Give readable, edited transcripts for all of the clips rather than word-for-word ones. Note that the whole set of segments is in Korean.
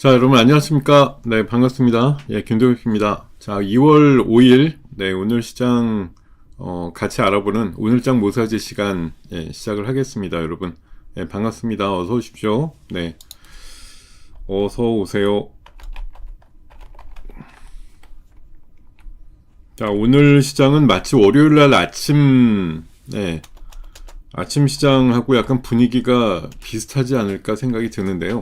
자, 여러분 안녕하십니까? 네, 반갑습니다. 예, 김동욱입니다. 자, 2월 5일, 네, 오늘 시장 같이 알아보는 오늘장 모사지 시간 시작을 하겠습니다, 여러분. 예, 반갑습니다. 어서 오십시오. 네, 어서 오세요. 자, 오늘 시장은 마치 월요일 날 아침, 아침 시장하고 약간 분위기가 비슷하지 않을까 생각이 드는데요.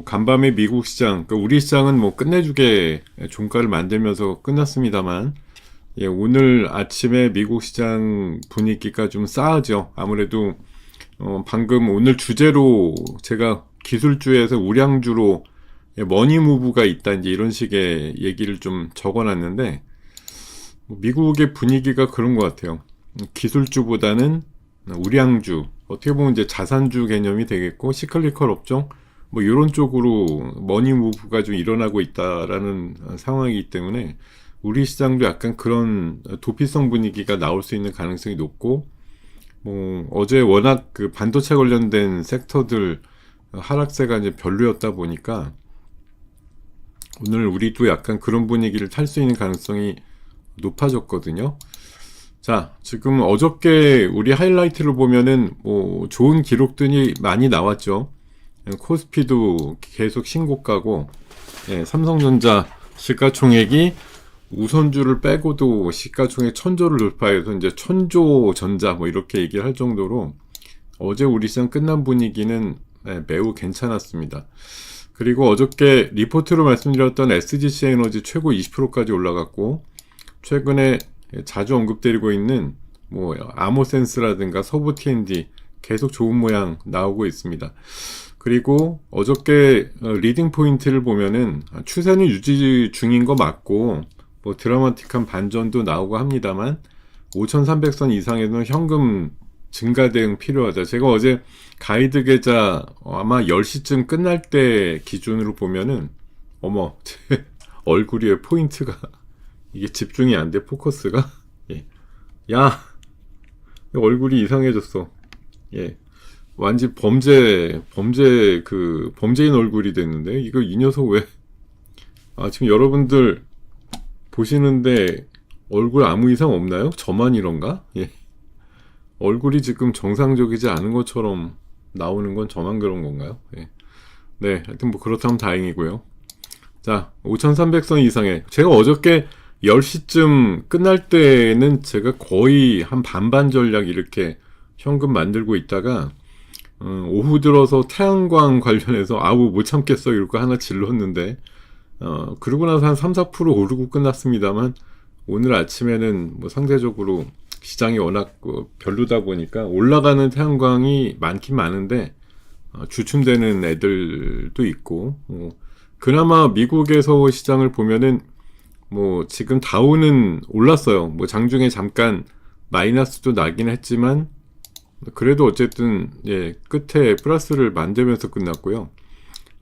간밤에 미국 시장, 그러니까 우리 시장은 뭐 끝내주게 종가를 만들면서 끝났습니다만, 예, 오늘 아침에 미국 시장 분위기가 좀 싸하죠. 아무래도, 방금 오늘 주제로 제가 기술주에서 우량주로 머니 무브가 있다, 이제 이런 식의 얘기를 좀 적어놨는데, 미국의 분위기가 그런 것 같아요. 기술주보다는 우량주, 어떻게 보면 이제 자산주 개념이 되겠고, 시클리컬 업종, 뭐 이런 쪽으로 머니 무브가 좀 일어나고 있다라는 상황이기 때문에 우리 시장도 약간 그런 도피성 분위기가 나올 수 있는 가능성이 높고, 뭐 어제 워낙 그 반도체 관련된 섹터들 하락세가 이제 별로였다 보니까 오늘 우리도 약간 그런 분위기를 탈 수 있는 가능성이 높아졌거든요. 자, 지금 어저께 우리 하이라이트를 보면은 뭐 좋은 기록들이 많이 나왔죠. 코스피도 계속 신고가고, 삼성전자 시가총액이 우선주를 빼고도 시가총액 1000조를 돌파해서 이제 1000조 전자 뭐 이렇게 얘기를 할 정도로 어제 우리 시장 끝난 분위기는 매우 괜찮았습니다. 그리고 어저께 리포트로 말씀드렸던 SGC 에너지 최고 20%까지 올라갔고, 최근에 자주 언급드리고 있는 뭐 아모센스라든가 서부 T&D 계속 좋은 모양 나오고 있습니다. 그리고 어저께 리딩 포인트를 보면은 추세는 유지 중인 거 맞고, 뭐 드라마틱한 반전도 나오고 합니다만 5300선 이상에는 현금 증가 대응 필요하다. 제가 어제 가이드 계좌 아마 10시쯤 끝날 때 기준으로 보면은 어머, 제 얼굴에 포인트가 이게 집중이 안 돼, 포커스가. 예. 야, 얼굴이 이상해졌어. 예. 완전 범죄인 얼굴이 됐는데, 이거 이 녀석 왜, 지금 여러분들 보시는데 얼굴 아무 이상 없나요? 저만 이런가? 예. 얼굴이 지금 정상적이지 않은 것처럼 나오는 건 저만 그런 건가요? 예. 네, 하여튼 뭐 그렇다면 다행이고요. 자, 5300선 이상에, 제가 어저께 10시쯤 끝날 때는 제가 거의 한 반반 전략 이렇게 현금 만들고 있다가, 오후 들어서 태양광 관련해서 아우 못 참겠어 이러고 하나 질렀는데, 그러고 나서 한 3-4% 오르고 끝났습니다만 오늘 아침에는 뭐 상대적으로 시장이 워낙 별로다 보니까 올라가는 태양광이 많긴 많은데 주춤되는 애들도 있고, 그나마 미국에서 시장을 보면은 뭐 지금 다우는 올랐어요. 뭐 장중에 잠깐 마이너스도 나긴 했지만 그래도 어쨌든 끝에 플러스를 만들면서 끝났고요.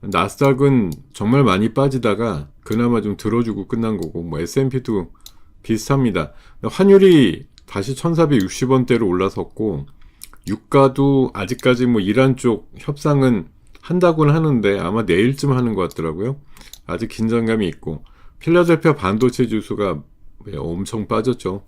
나스닥은 정말 많이 빠지다가 그나마 좀 들어주고 끝난 거고, 뭐 S&P도 비슷합니다. 환율이 다시 1460원대로 올라섰고, 유가도 아직까지 뭐 이란 쪽 협상은 한다고는 하는데 아마 내일쯤 하는 것 같더라고요. 아직 긴장감이 있고, 필라델피아 반도체 지수가 엄청 빠졌죠.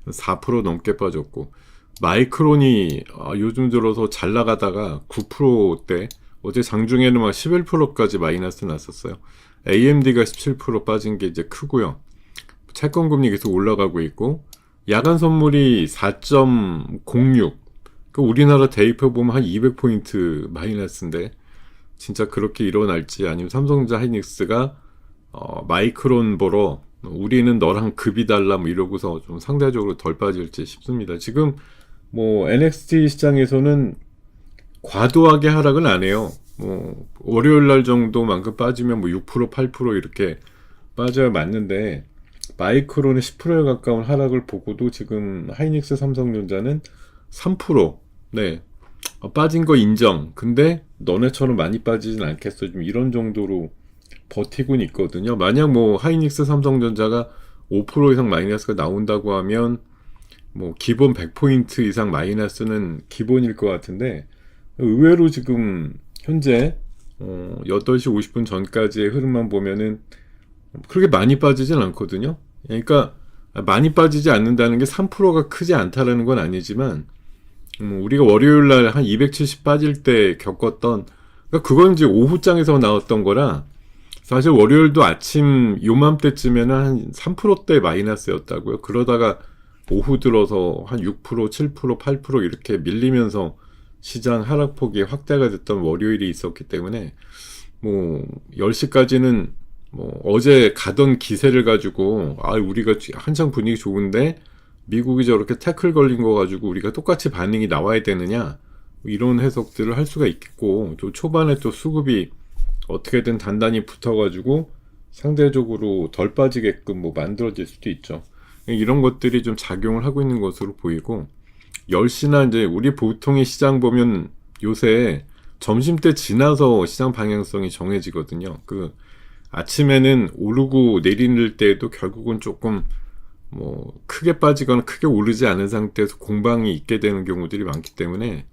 4% 넘게 빠졌고, 마이크론이 요즘 들어서 잘 나가다가 9%대, 어제 장중에는 막 11%까지 마이너스 났었어요. AMD가 17% 빠진 게 이제 크고요. 채권금리 계속 올라가고 있고, 야간 선물이 4.06, 그 우리나라 대입해 보면 한 200포인트 마이너스인데 진짜 그렇게 일어날지, 아니면 삼성전자 하이닉스가 마이크론 보러 우리는 너랑 급이 달라 뭐 이러고서 좀 상대적으로 덜 빠질지 싶습니다. 지금 뭐 NXT 시장에서는 과도하게 하락은 안 해요. 뭐 월요일 날 정도만큼 빠지면 뭐 6%, 8% 이렇게 빠져야 맞는데, 마이크론의 10%에 가까운 하락을 보고도 지금 하이닉스 삼성전자는 3%, 빠진 거 인정. 근데 너네처럼 많이 빠지진 않겠어. 좀 이런 정도로 버티고 있거든요. 만약 뭐 하이닉스 삼성전자가 5% 이상 마이너스가 나온다고 하면 뭐 기본 100포인트 이상 마이너스는 기본일 것 같은데, 의외로 지금 현재 8시 50분 전까지의 흐름만 보면은 그렇게 많이 빠지진 않거든요. 그러니까 많이 빠지지 않는다는 게 3%가 크지 않다라는 건 아니지만 우리가 월요일 날 한 270 빠질 때 겪었던 그러니까 그건 이제 오후장에서 나왔던 거라 사실 월요일도 아침 요맘때쯤에는 한 3%대 마이너스였다고요. 그러다가 오후 들어서 한 6%, 7%, 8% 이렇게 밀리면서 시장 하락폭이 확대가 됐던 월요일이 있었기 때문에 뭐 10시까지는 뭐 어제 가던 기세를 가지고 우리가 한창 분위기 좋은데 미국이 저렇게 태클 걸린 거 가지고 우리가 똑같이 반응이 나와야 되느냐 이런 해석들을 할 수가 있겠고 또 초반에 또 수급이 어떻게든 단단히 붙어가지고 상대적으로 덜 빠지게끔 뭐 만들어질 수도 있죠. 이런 것들이 좀 작용을 하고 있는 것으로 보이고 10시나 이제 우리 보통의 시장 보면 요새 점심때 지나서 시장 방향성이 정해지거든요. 그 아침에는 오르고 내리는 때에도 결국은 조금 뭐 크게 빠지거나 크게 오르지 않은 상태에서 공방이 있게 되는 경우들이 많기 때문에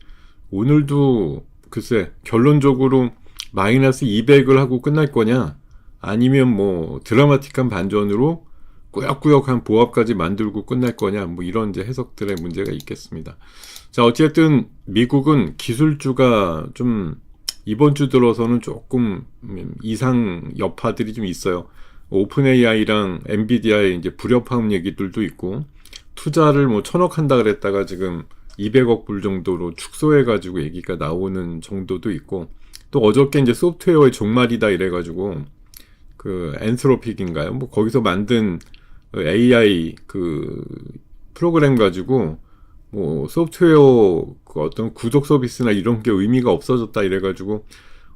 오늘도 글쎄 결론적으로 마이너스 200을 하고 끝날 거냐 아니면 뭐 드라마틱한 반전으로 꾸역꾸역한 보합까지 만들고 끝날 거냐 뭐 이런 이제 해석들의 문제가 있겠습니다. 자 어쨌든 미국은 기술주가 좀 이번 주 들어서는 조금 이상 여파들이 좀 있어요. 오픈 AI랑 엔비디아의 이제 불협화음 얘기들도 있고 투자를 뭐 1,000억 한다 그랬다가 지금 200억 불 정도로 축소해가지고 얘기가 나오는 정도도 있고 또 어저께 이제 소프트웨어의 종말이다 이래가지고 그 엔스로픽인가요? 뭐 거기서 만든 AI 그 프로그램 가지고 뭐 소프트웨어 그 어떤 구독 서비스나 이런 게 의미가 없어졌다 이래가지고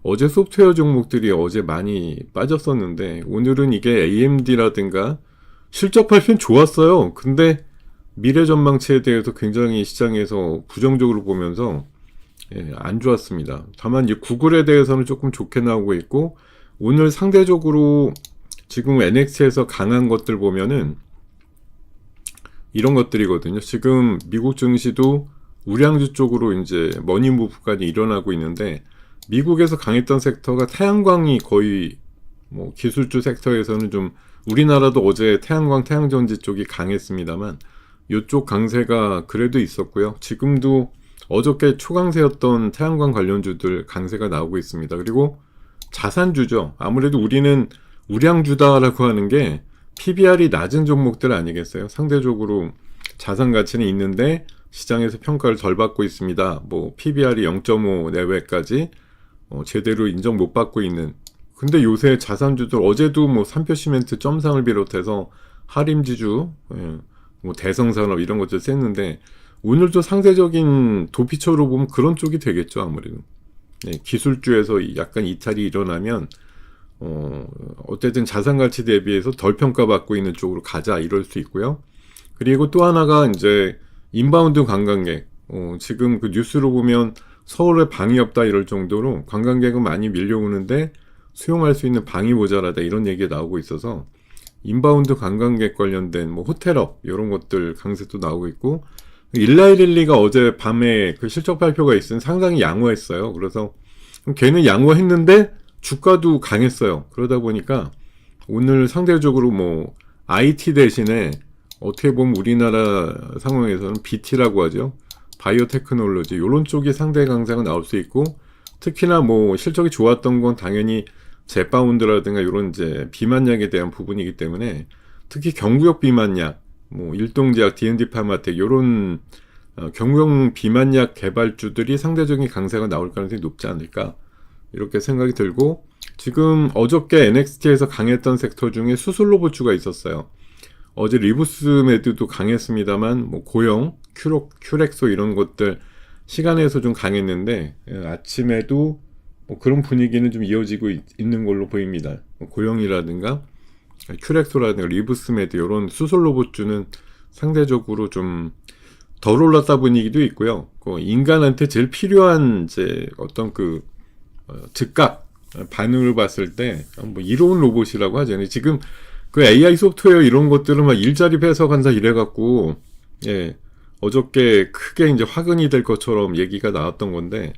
어제 소프트웨어 종목들이 어제 많이 빠졌었는데 오늘은 이게 AMD라든가 실적 발표는 좋았어요. 근데 미래 전망치에 대해서 굉장히 시장에서 부정적으로 보면서 안 좋았습니다. 다만 이제 구글에 대해서는 조금 좋게 나오고 있고 오늘 상대적으로 지금 NX에서 강한 것들 보면은 이런 것들이거든요. 지금 미국 증시도 우량주 쪽으로 이제 머니무브까지 일어나고 있는데 미국에서 강했던 섹터가 태양광이 거의 뭐 기술주 섹터에서는 좀 우리나라도 어제 태양광, 태양전지 쪽이 강했습니다만 이쪽 강세가 그래도 있었고요. 지금도 어저께 초강세였던 태양광 관련주들 강세가 나오고 있습니다. 그리고 자산주죠. 아무래도 우리는 우량주다라고 하는 게 PBR이 낮은 종목들 아니겠어요? 상대적으로 자산 가치는 있는데 시장에서 평가를 덜 받고 있습니다. 뭐 PBR이 0.5 내외까지 제대로 인정 못 받고 있는. 근데 요새 자산주들 어제도 뭐 삼표시멘트 점상을 비롯해서 하림지주, 뭐 대성산업 이런 것들 셌는데 오늘도 상대적인 도피처로 보면 그런 쪽이 되겠죠 아무래도. 기술주에서 약간 이탈이 일어나면 어쨌든 자산 가치 대비해서 덜 평가받고 있는 쪽으로 가자 이럴 수 있고요. 그리고 또 하나가 이제 인바운드 관광객. 지금 그 뉴스로 보면 서울에 방이 없다 이럴 정도로 관광객은 많이 밀려오는데 수용할 수 있는 방이 모자라다 이런 얘기가 나오고 있어서 인바운드 관광객 관련된 뭐 호텔업 이런 것들 강세도 나오고 있고 1911가 어제 밤에 그 실적 발표가 있으니 상당히 양호했어요. 그래서 걔는 양호했는데 주가도 강했어요. 그러다 보니까 오늘 상대적으로 뭐 IT 대신에 어떻게 보면 우리나라 상황에서는 BT라고 하죠. 바이오 테크놀로지 이런 쪽이 상대 강세가 나올 수 있고 특히나 뭐 실적이 좋았던 건 당연히 제파운드라든가 이런 이제 비만약에 대한 부분이기 때문에 특히 경구역 비만약, 뭐 일동제약, D&D 파마텍 이런 경구용 비만약 개발주들이 상대적인 강세가 나올 가능성이 높지 않을까 이렇게 생각이 들고 지금 어저께 NXT에서 강했던 섹터 중에 수술 로봇주가 있었어요. 어제 리부스메드도 강했습니다만 뭐 고영, 큐렉소 이런 것들 시간에서 좀 강했는데 아침에도 뭐 그런 분위기는 좀 이어지고 있는 걸로 보입니다. 고영이라든가 큐렉소라든가 리부스메드 이런 수술 로봇주는 상대적으로 좀 덜 올랐다 분위기도 있고요. 인간한테 제일 필요한 이제 어떤 그 즉각 반응을 봤을 때 뭐 이로운 로봇이라고 하잖아요. 지금 그 AI 소프트웨어 이런 것들은 막 일자리 뺏어간다 이래갖고 어저께 크게 이제 화근이 될 것처럼 얘기가 나왔던 건데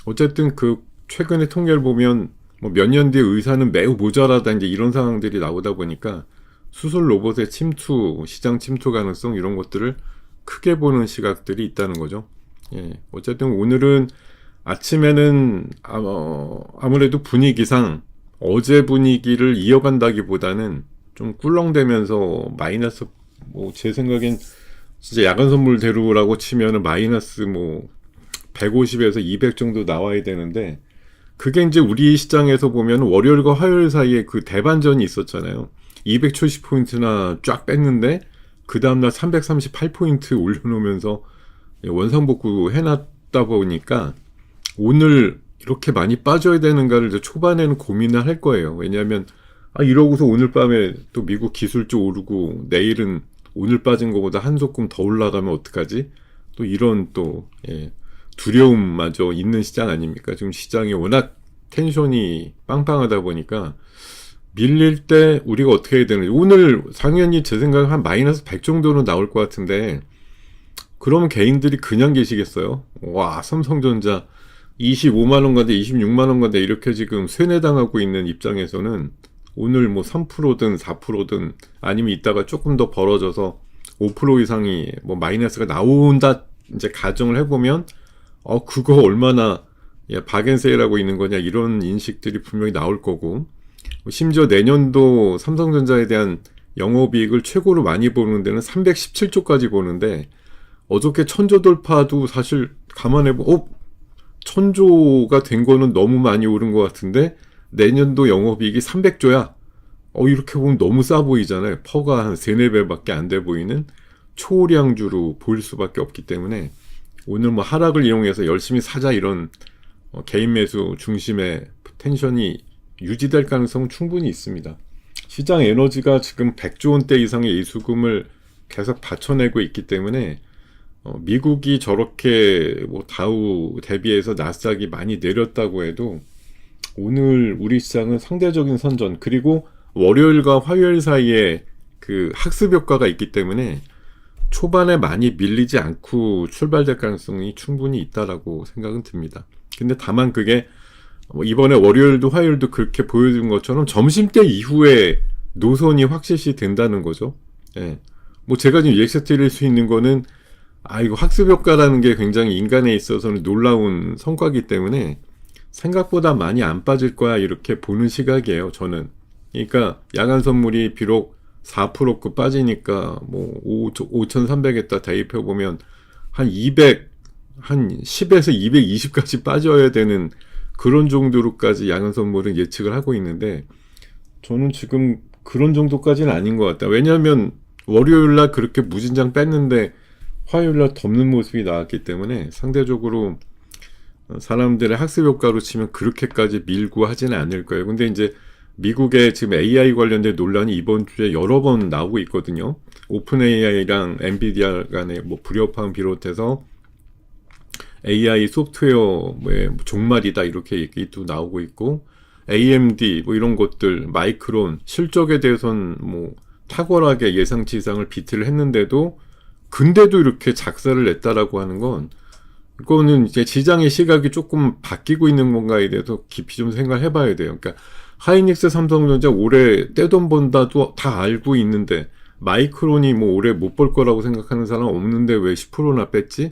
어쨌든 그 최근에 통계를 보면 뭐 몇 년 뒤에 의사는 매우 모자라다 이제 이런 상황들이 나오다 보니까 수술 로봇의 침투, 시장 침투 가능성 이런 것들을 크게 보는 시각들이 있다는 거죠. 예, 어쨌든 오늘은 아침에는 아무래도 분위기상 어제 분위기를 이어간다기보다는 좀 꿀렁대면서 마이너스 뭐 제 생각엔 진짜 야간 선물대로라고 치면은 마이너스 뭐 150에서 200 정도 나와야 되는데 그게 이제 우리 시장에서 보면 월요일과 화요일 사이에 그 대반전이 있었잖아요. 270포인트나 쫙 뺐는데 그 다음날 338포인트 올려놓으면서 원상복구 해놨다 보니까 오늘 이렇게 많이 빠져야 되는가를 이제 초반에는 고민을 할 거예요. 왜냐하면 이러고서 오늘 밤에 또 미국 기술주 오르고 내일은 오늘 빠진 것보다 한 소끔 더 올라가면 어떡하지? 또 이런 또 두려움마저 있는 시장 아닙니까? 지금 시장이 워낙 텐션이 빵빵하다 보니까 밀릴 때 우리가 어떻게 해야 되는지 오늘 당연히 제 생각에 한 마이너스 100 정도는 나올 것 같은데 그러면 개인들이 그냥 계시겠어요? 와, 삼성전자 25만원 가대 26만원 가대 이렇게 지금 쇠뇌당하고 있는 입장에서는 오늘 뭐 3%든 4%든 아니면 이따가 조금 더 벌어져서 5% 이상이 뭐 마이너스가 나온다 이제 가정을 해보면 그거 얼마나 박앤세일하고 있는 거냐 이런 인식들이 분명히 나올 거고 심지어 내년도 삼성전자에 대한 영업이익을 최고로 많이 보는 데는 317조까지 보는데 어저께 천조 돌파도 사실 감안해보 1000조가 된 거는 너무 많이 오른 것 같은데 내년도 영업이익이 300조야. 이렇게 보면 너무 싸 보이잖아요. 퍼가 한 3, 4배밖에 안 돼 보이는 초량주로 보일 수밖에 없기 때문에 오늘 뭐 하락을 이용해서 열심히 사자 이런 개인 매수 중심의 텐션이 유지될 가능성은 충분히 있습니다. 시장 에너지가 지금 100조 원대 이상의 이수금을 계속 받쳐내고 있기 때문에 미국이 저렇게 뭐 다우 대비해서 나스닥이 많이 내렸다고 해도 오늘 우리 시장은 상대적인 선전 그리고 월요일과 화요일 사이에 그 학습 효과가 있기 때문에 초반에 많이 밀리지 않고 출발될 가능성이 충분히 있다라고 생각은 듭니다. 근데 다만 그게 이번에 월요일도 화요일도 그렇게 보여준 것처럼 점심때 이후에 노선이 확실시 된다는 거죠. 예. 뭐 제가 지금 예측 드릴 수 있는 거는 이거 학습 효과라는 게 굉장히 인간에 있어서는 놀라운 성과이기 때문에 생각보다 많이 안 빠질 거야 이렇게 보는 시각이에요, 저는. 그러니까 야간 선물이 비록 4%급 빠지니까 뭐 5,300에다 대입해 보면 한 200, 한 10에서 220까지 빠져야 되는 그런 정도로까지 야간 선물은 예측을 하고 있는데 저는 지금 그런 정도까지는 아닌 것 같다. 왜냐하면 월요일날 그렇게 무진장 뺐는데 화요일날 덮는 모습이 나왔기 때문에 상대적으로 사람들의 학습 효과로 치면 그렇게까지 밀고 하지는 않을 거예요. 근데 이제 미국의 지금 AI 관련된 논란이 이번 주에 여러 번 나오고 있거든요. 오픈 AI랑 엔비디아 간의 뭐 불협화음 비롯해서 AI 소프트웨어의 종말이다 이렇게 얘기도 나오고 있고 AMD 뭐 이런 것들 마이크론 실적에 대해서는 뭐 탁월하게 예상치 이상을 비트를 했는데도 근데도 이렇게 작사를 냈다라고 하는 건 이거는 이제 시장의 시각이 조금 바뀌고 있는 건가에 대해서 깊이 좀 생각을 해봐야 돼요. 그러니까 하이닉스, 삼성전자 올해 떼돈 번다도 다 알고 있는데 마이크론이 뭐 올해 못 벌 거라고 생각하는 사람 없는데 왜 10%나 뺐지?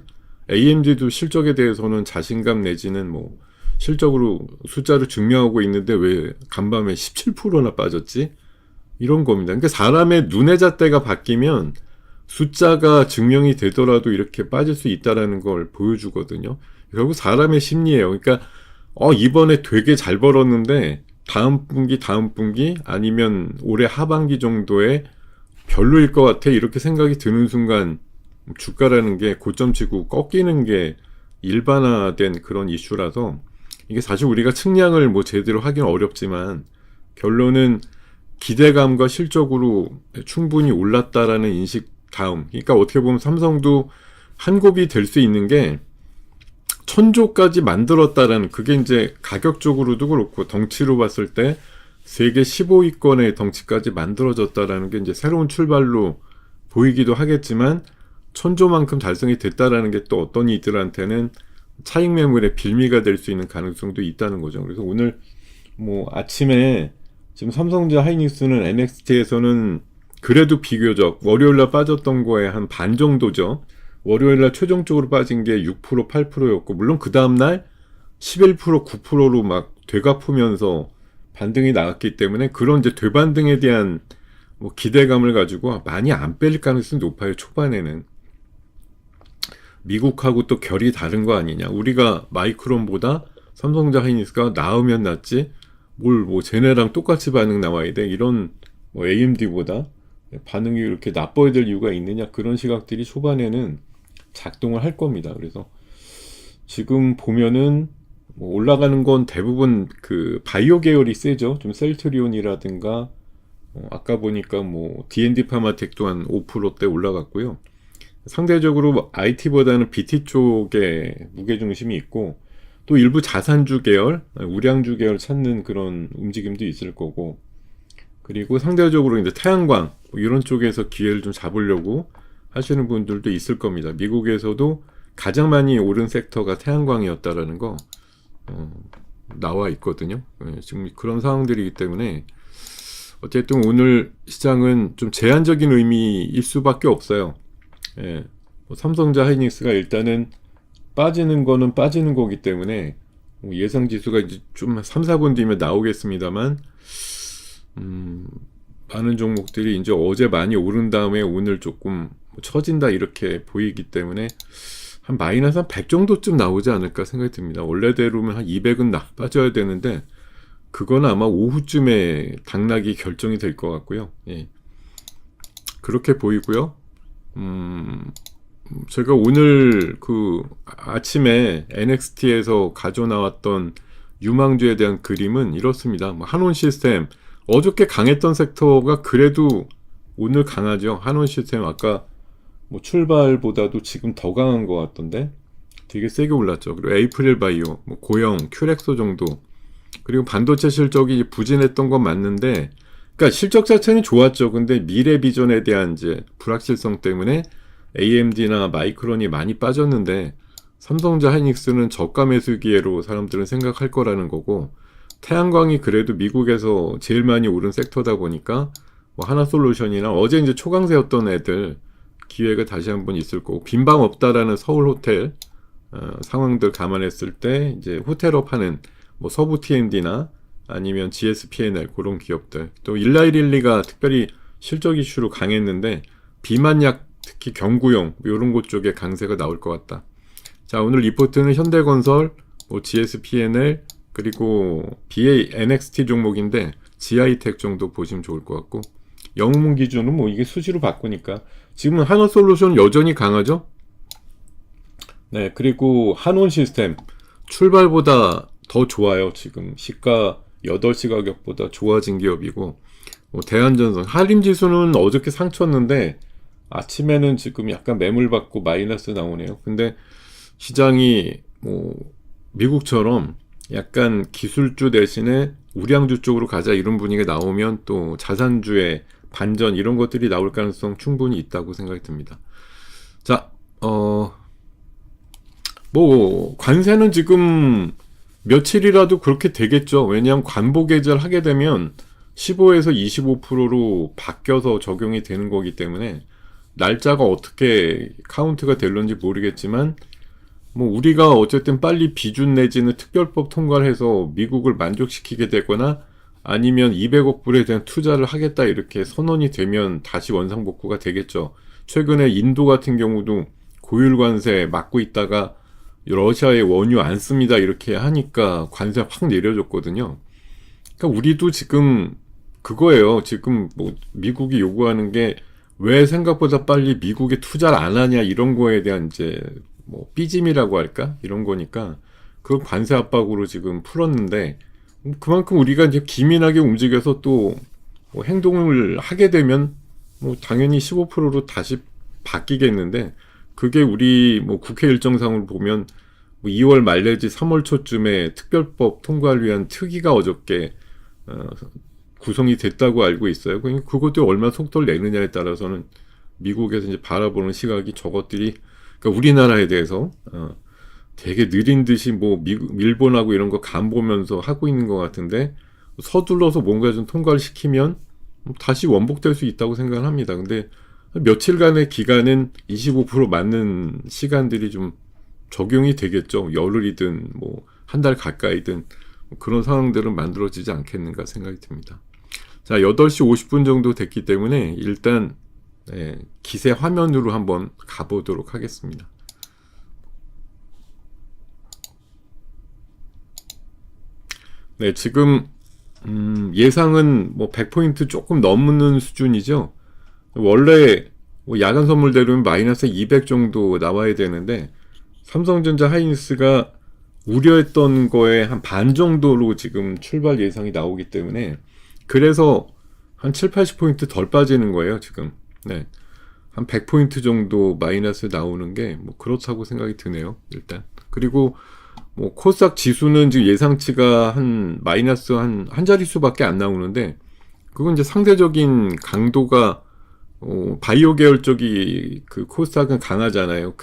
AMD도 실적에 대해서는 자신감 내지는 뭐 실적으로 숫자를 증명하고 있는데 왜 간밤에 17%나 빠졌지? 이런 겁니다. 그러니까 사람의 눈의 잣대가 바뀌면 숫자가 증명이 되더라도 이렇게 빠질 수 있다는 걸 보여주거든요. 결국 사람의 심리예요. 그러니까 이번에 되게 잘 벌었는데 다음 분기 아니면 올해 하반기 정도에 별로일 것 같아 이렇게 생각이 드는 순간 주가라는 게 고점 치고 꺾이는 게 일반화된 그런 이슈라서 이게 사실 우리가 측량을 뭐 제대로 하기는 어렵지만 결론은 기대감과 실적으로 충분히 올랐다라는 인식 다음. 그러니까 어떻게 보면 삼성도 한 곱이 될 수 있는 게 1000조까지 만들었다라는 그게 이제 가격적으로도 그렇고 덩치로 봤을 때 세계 15위권의 덩치까지 만들어졌다라는 게 이제 새로운 출발로 보이기도 하겠지만 1000조만큼 달성이 됐다라는 게 또 어떤 이들한테는 차익 매물의 빌미가 될 수 있는 가능성도 있다는 거죠. 그래서 오늘 뭐 아침에 지금 삼성전자 하이닉스는 NXT에서는 그래도 비교적 월요일날 빠졌던 거에 한 반 정도죠. 월요일날 최종적으로 빠진 게 6%, 8%였고 물론 그 다음날 11%, 9%로 막 되갚으면서 반등이 나왔기 때문에 그런 이제 되반등에 대한 뭐 기대감을 가지고 많이 안 뺄 가능성이 높아요. 초반에는. 미국하고 또 결이 다른 거 아니냐. 우리가 마이크론보다 삼성전자 하이닉스가 나으면 낫지. 뭐 쟤네랑 똑같이 반응 나와야 돼. 이런 뭐 AMD보다 반응이 이렇게 나빠야 될 이유가 있느냐. 그런 시각들이 초반에는 작동을 할 겁니다. 그래서 지금 보면은 뭐 올라가는 건 대부분 그 바이오 계열이 세죠. 좀 셀트리온이라든가 아까 보니까 뭐 D&D 파마텍도 한 5%대 올라갔고요. 상대적으로 IT보다는 BT 쪽에 무게중심이 있고 또 일부 자산주 계열, 우량주 계열 찾는 그런 움직임도 있을 거고 그리고 상대적으로 이제 태양광 뭐 이런 쪽에서 기회를 좀 잡으려고 하시는 분들도 있을 겁니다. 미국에서도 가장 많이 오른 섹터가 태양광이었다라는 거 나와 있거든요. 지금 그런 상황들이기 때문에 어쨌든 오늘 시장은 좀 제한적인 의미일 수밖에 없어요. 예, 뭐 삼성전자 하이닉스가 일단은 빠지는 거는 빠지는 거기 때문에 예상 지수가 이제 좀 3, 4분 뒤면 나오겠습니다만 많은 종목들이 이제 어제 많이 오른 다음에 오늘 조금 처진다 이렇게 보이기 때문에 한 마이너스 한 100 정도쯤 나오지 않을까 생각이 듭니다. 원래대로면 한 200은 빠져야 되는데 그건 아마 오후쯤에 당락이 결정이 될 것 같고요. 예. 그렇게 보이고요. 제가 오늘 그 아침에 NXT에서 가져 나왔던 유망주에 대한 그림은 이렇습니다. 뭐 한온 시스템 어저께 강했던 섹터가 그래도 오늘 강하죠. 한온 시스템 아까 뭐 출발보다도 지금 더 강한 것 같던데 되게 세게 올랐죠. 그리고 에이프릴 바이오, 뭐 고영, 큐렉소 정도 그리고 반도체 실적이 부진했던 건 맞는데 그러니까 실적 자체는 좋았죠. 근데 미래 비전에 대한 이제 불확실성 때문에 AMD나 마이크론이 많이 빠졌는데 삼성전자 하이닉스는 저가 매수 기회로 사람들은 생각할 거라는 거고 태양광이 그래도 미국에서 제일 많이 오른 섹터다 보니까 뭐 하나솔루션이나 어제 이제 초강세였던 애들 기회가 다시 한번 있을 거고 빈방 없다라는 서울 호텔 상황들 감안했을 때 이제 호텔업 하는 뭐 서부 TMD나 아니면 GSPNL 그런 기업들 또 일라이릴리가 특별히 실적 이슈로 강했는데 비만약 특히 경구용 이런 곳 쪽에 강세가 나올 것 같다. 자 오늘 리포트는 현대건설, 뭐 GSPNL 그리고 BA NXT 종목인데 GI텍 정도 보시면 좋을 것 같고 영문 기준은 뭐 이게 수시로 바꾸니까 지금은 한원솔루션 여전히 강하죠. 네 그리고 한온 시스템 출발보다 더 좋아요. 지금 시가 8시 가격보다 좋아진 기업이고 뭐 대한전선 한림지수는 어저께 상쳤는데 아침에는 지금 약간 매물받고 마이너스 나오네요. 근데 시장이 뭐 미국처럼 약간 기술주 대신에 우량주 쪽으로 가자 이런 분위기가 나오면 또 자산주의 반전 이런 것들이 나올 가능성 충분히 있다고 생각이 듭니다. 자, 뭐 관세는 지금 며칠이라도 그렇게 되겠죠. 왜냐하면 관보 계절 하게 되면 15에서 25%로 바뀌어서 적용이 되는 거기 때문에 날짜가 어떻게 카운트가 될런지 모르겠지만 뭐 우리가 어쨌든 빨리 비준 내지는 특별법 통과를 해서 미국을 만족시키게 되거나 아니면 200억 불에 대한 투자를 하겠다 이렇게 선언이 되면 다시 원상복구가 되겠죠. 최근에 인도 같은 경우도 고율 관세 막고 있다가 러시아의 원유 안 씁니다 이렇게 하니까 관세 확 내려줬거든요. 그러니까 우리도 지금 그거예요. 지금 뭐 미국이 요구하는 게 왜 생각보다 빨리 미국에 투자를 안 하냐 이런 거에 대한 이제 뭐 삐짐이라고 할까 이런 거니까 그 관세 압박으로 지금 풀었는데 그만큼 우리가 이제 기민하게 움직여서 또 뭐 행동을 하게 되면 뭐 당연히 15%로 다시 바뀌겠는데 그게 우리 뭐 국회 일정상으로 보면 뭐 2월 말 내지 3월 초쯤에 특별법 통과를 위한 특위가 어저께 구성이 됐다고 알고 있어요. 그것도 얼마나 속도를 내느냐에 따라서는 미국에서 이제 바라보는 시각이 저것들이 그러니까 우리나라에 대해서 되게 느린 듯이 뭐 일본하고 이런 거 간 보면서 하고 있는 것 같은데 서둘러서 뭔가 좀 통과를 시키면 다시 원복될 수 있다고 생각을 합니다. 근데 며칠간의 기간은 25% 맞는 시간들이 좀 적용이 되겠죠. 열흘이든 뭐 한 달 가까이든 그런 상황들은 만들어지지 않겠는가 생각이 듭니다. 자, 8시 50분 정도 됐기 때문에 일단 기세 화면으로 한번 가보도록 하겠습니다. 네, 지금 예상은 뭐 100포인트 조금 넘는 수준이죠. 원래 뭐 야간 선물대로는 마이너스 200 정도 나와야 되는데 삼성전자 하이닉스가 우려했던 거에 한 반 정도로 지금 출발 예상이 나오기 때문에 그래서 한 7, 80포인트 덜 빠지는 거예요, 지금. 네. 한 100포인트 정도 마이너스 나오는 게 뭐 그렇다고 생각이 드네요, 일단. 그리고 뭐 코스닥 지수는 지금 예상치가 한 마이너스 한 자릿수밖에 안 나오는데 그건 이제 상대적인 강도가 바이오 계열 쪽이 그 코스닥은 강하잖아요.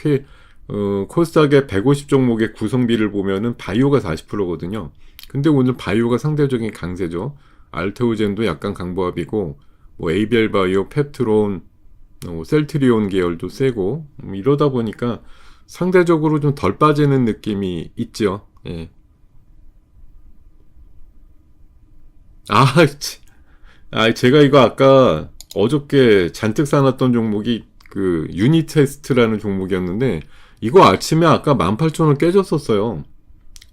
코스닥의 150 종목의 구성비를 보면은 바이오가 40%거든요. 근데 오늘 바이오가 상대적인 강세죠. 알테오젠도 약간 강보합이고, 뭐 에이벨 바이오, 펩트론, 셀트리온 계열도 세고, 이러다 보니까 상대적으로 좀 덜 빠지는 느낌이 있죠. 예. 제가 이거 아까 어저께 잔뜩 사놨던 종목이 그 유니테스트라는 종목이었는데 이거 아침에 아까 18,000원 깨졌었어요.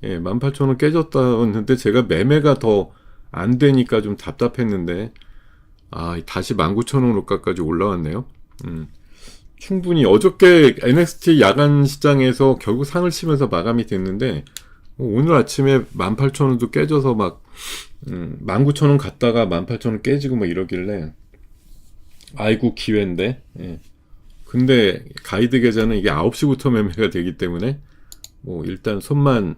예, 18,000원 깨졌다는데 제가 매매가 더 안 되니까 좀 답답했는데 다시 19,000원까지 올라왔네요. 충분히 어저께 NXT 야간 시장에서 결국 상을 치면서 마감이 됐는데 오늘 아침에 18,000원도 깨져서 막 19,000원 갔다가 18,000원 깨지고 막 이러길래 아이고 기회인데. 예. 근데 가이드 계좌는 이게 9시부터 매매가 되기 때문에 뭐 일단 손가락만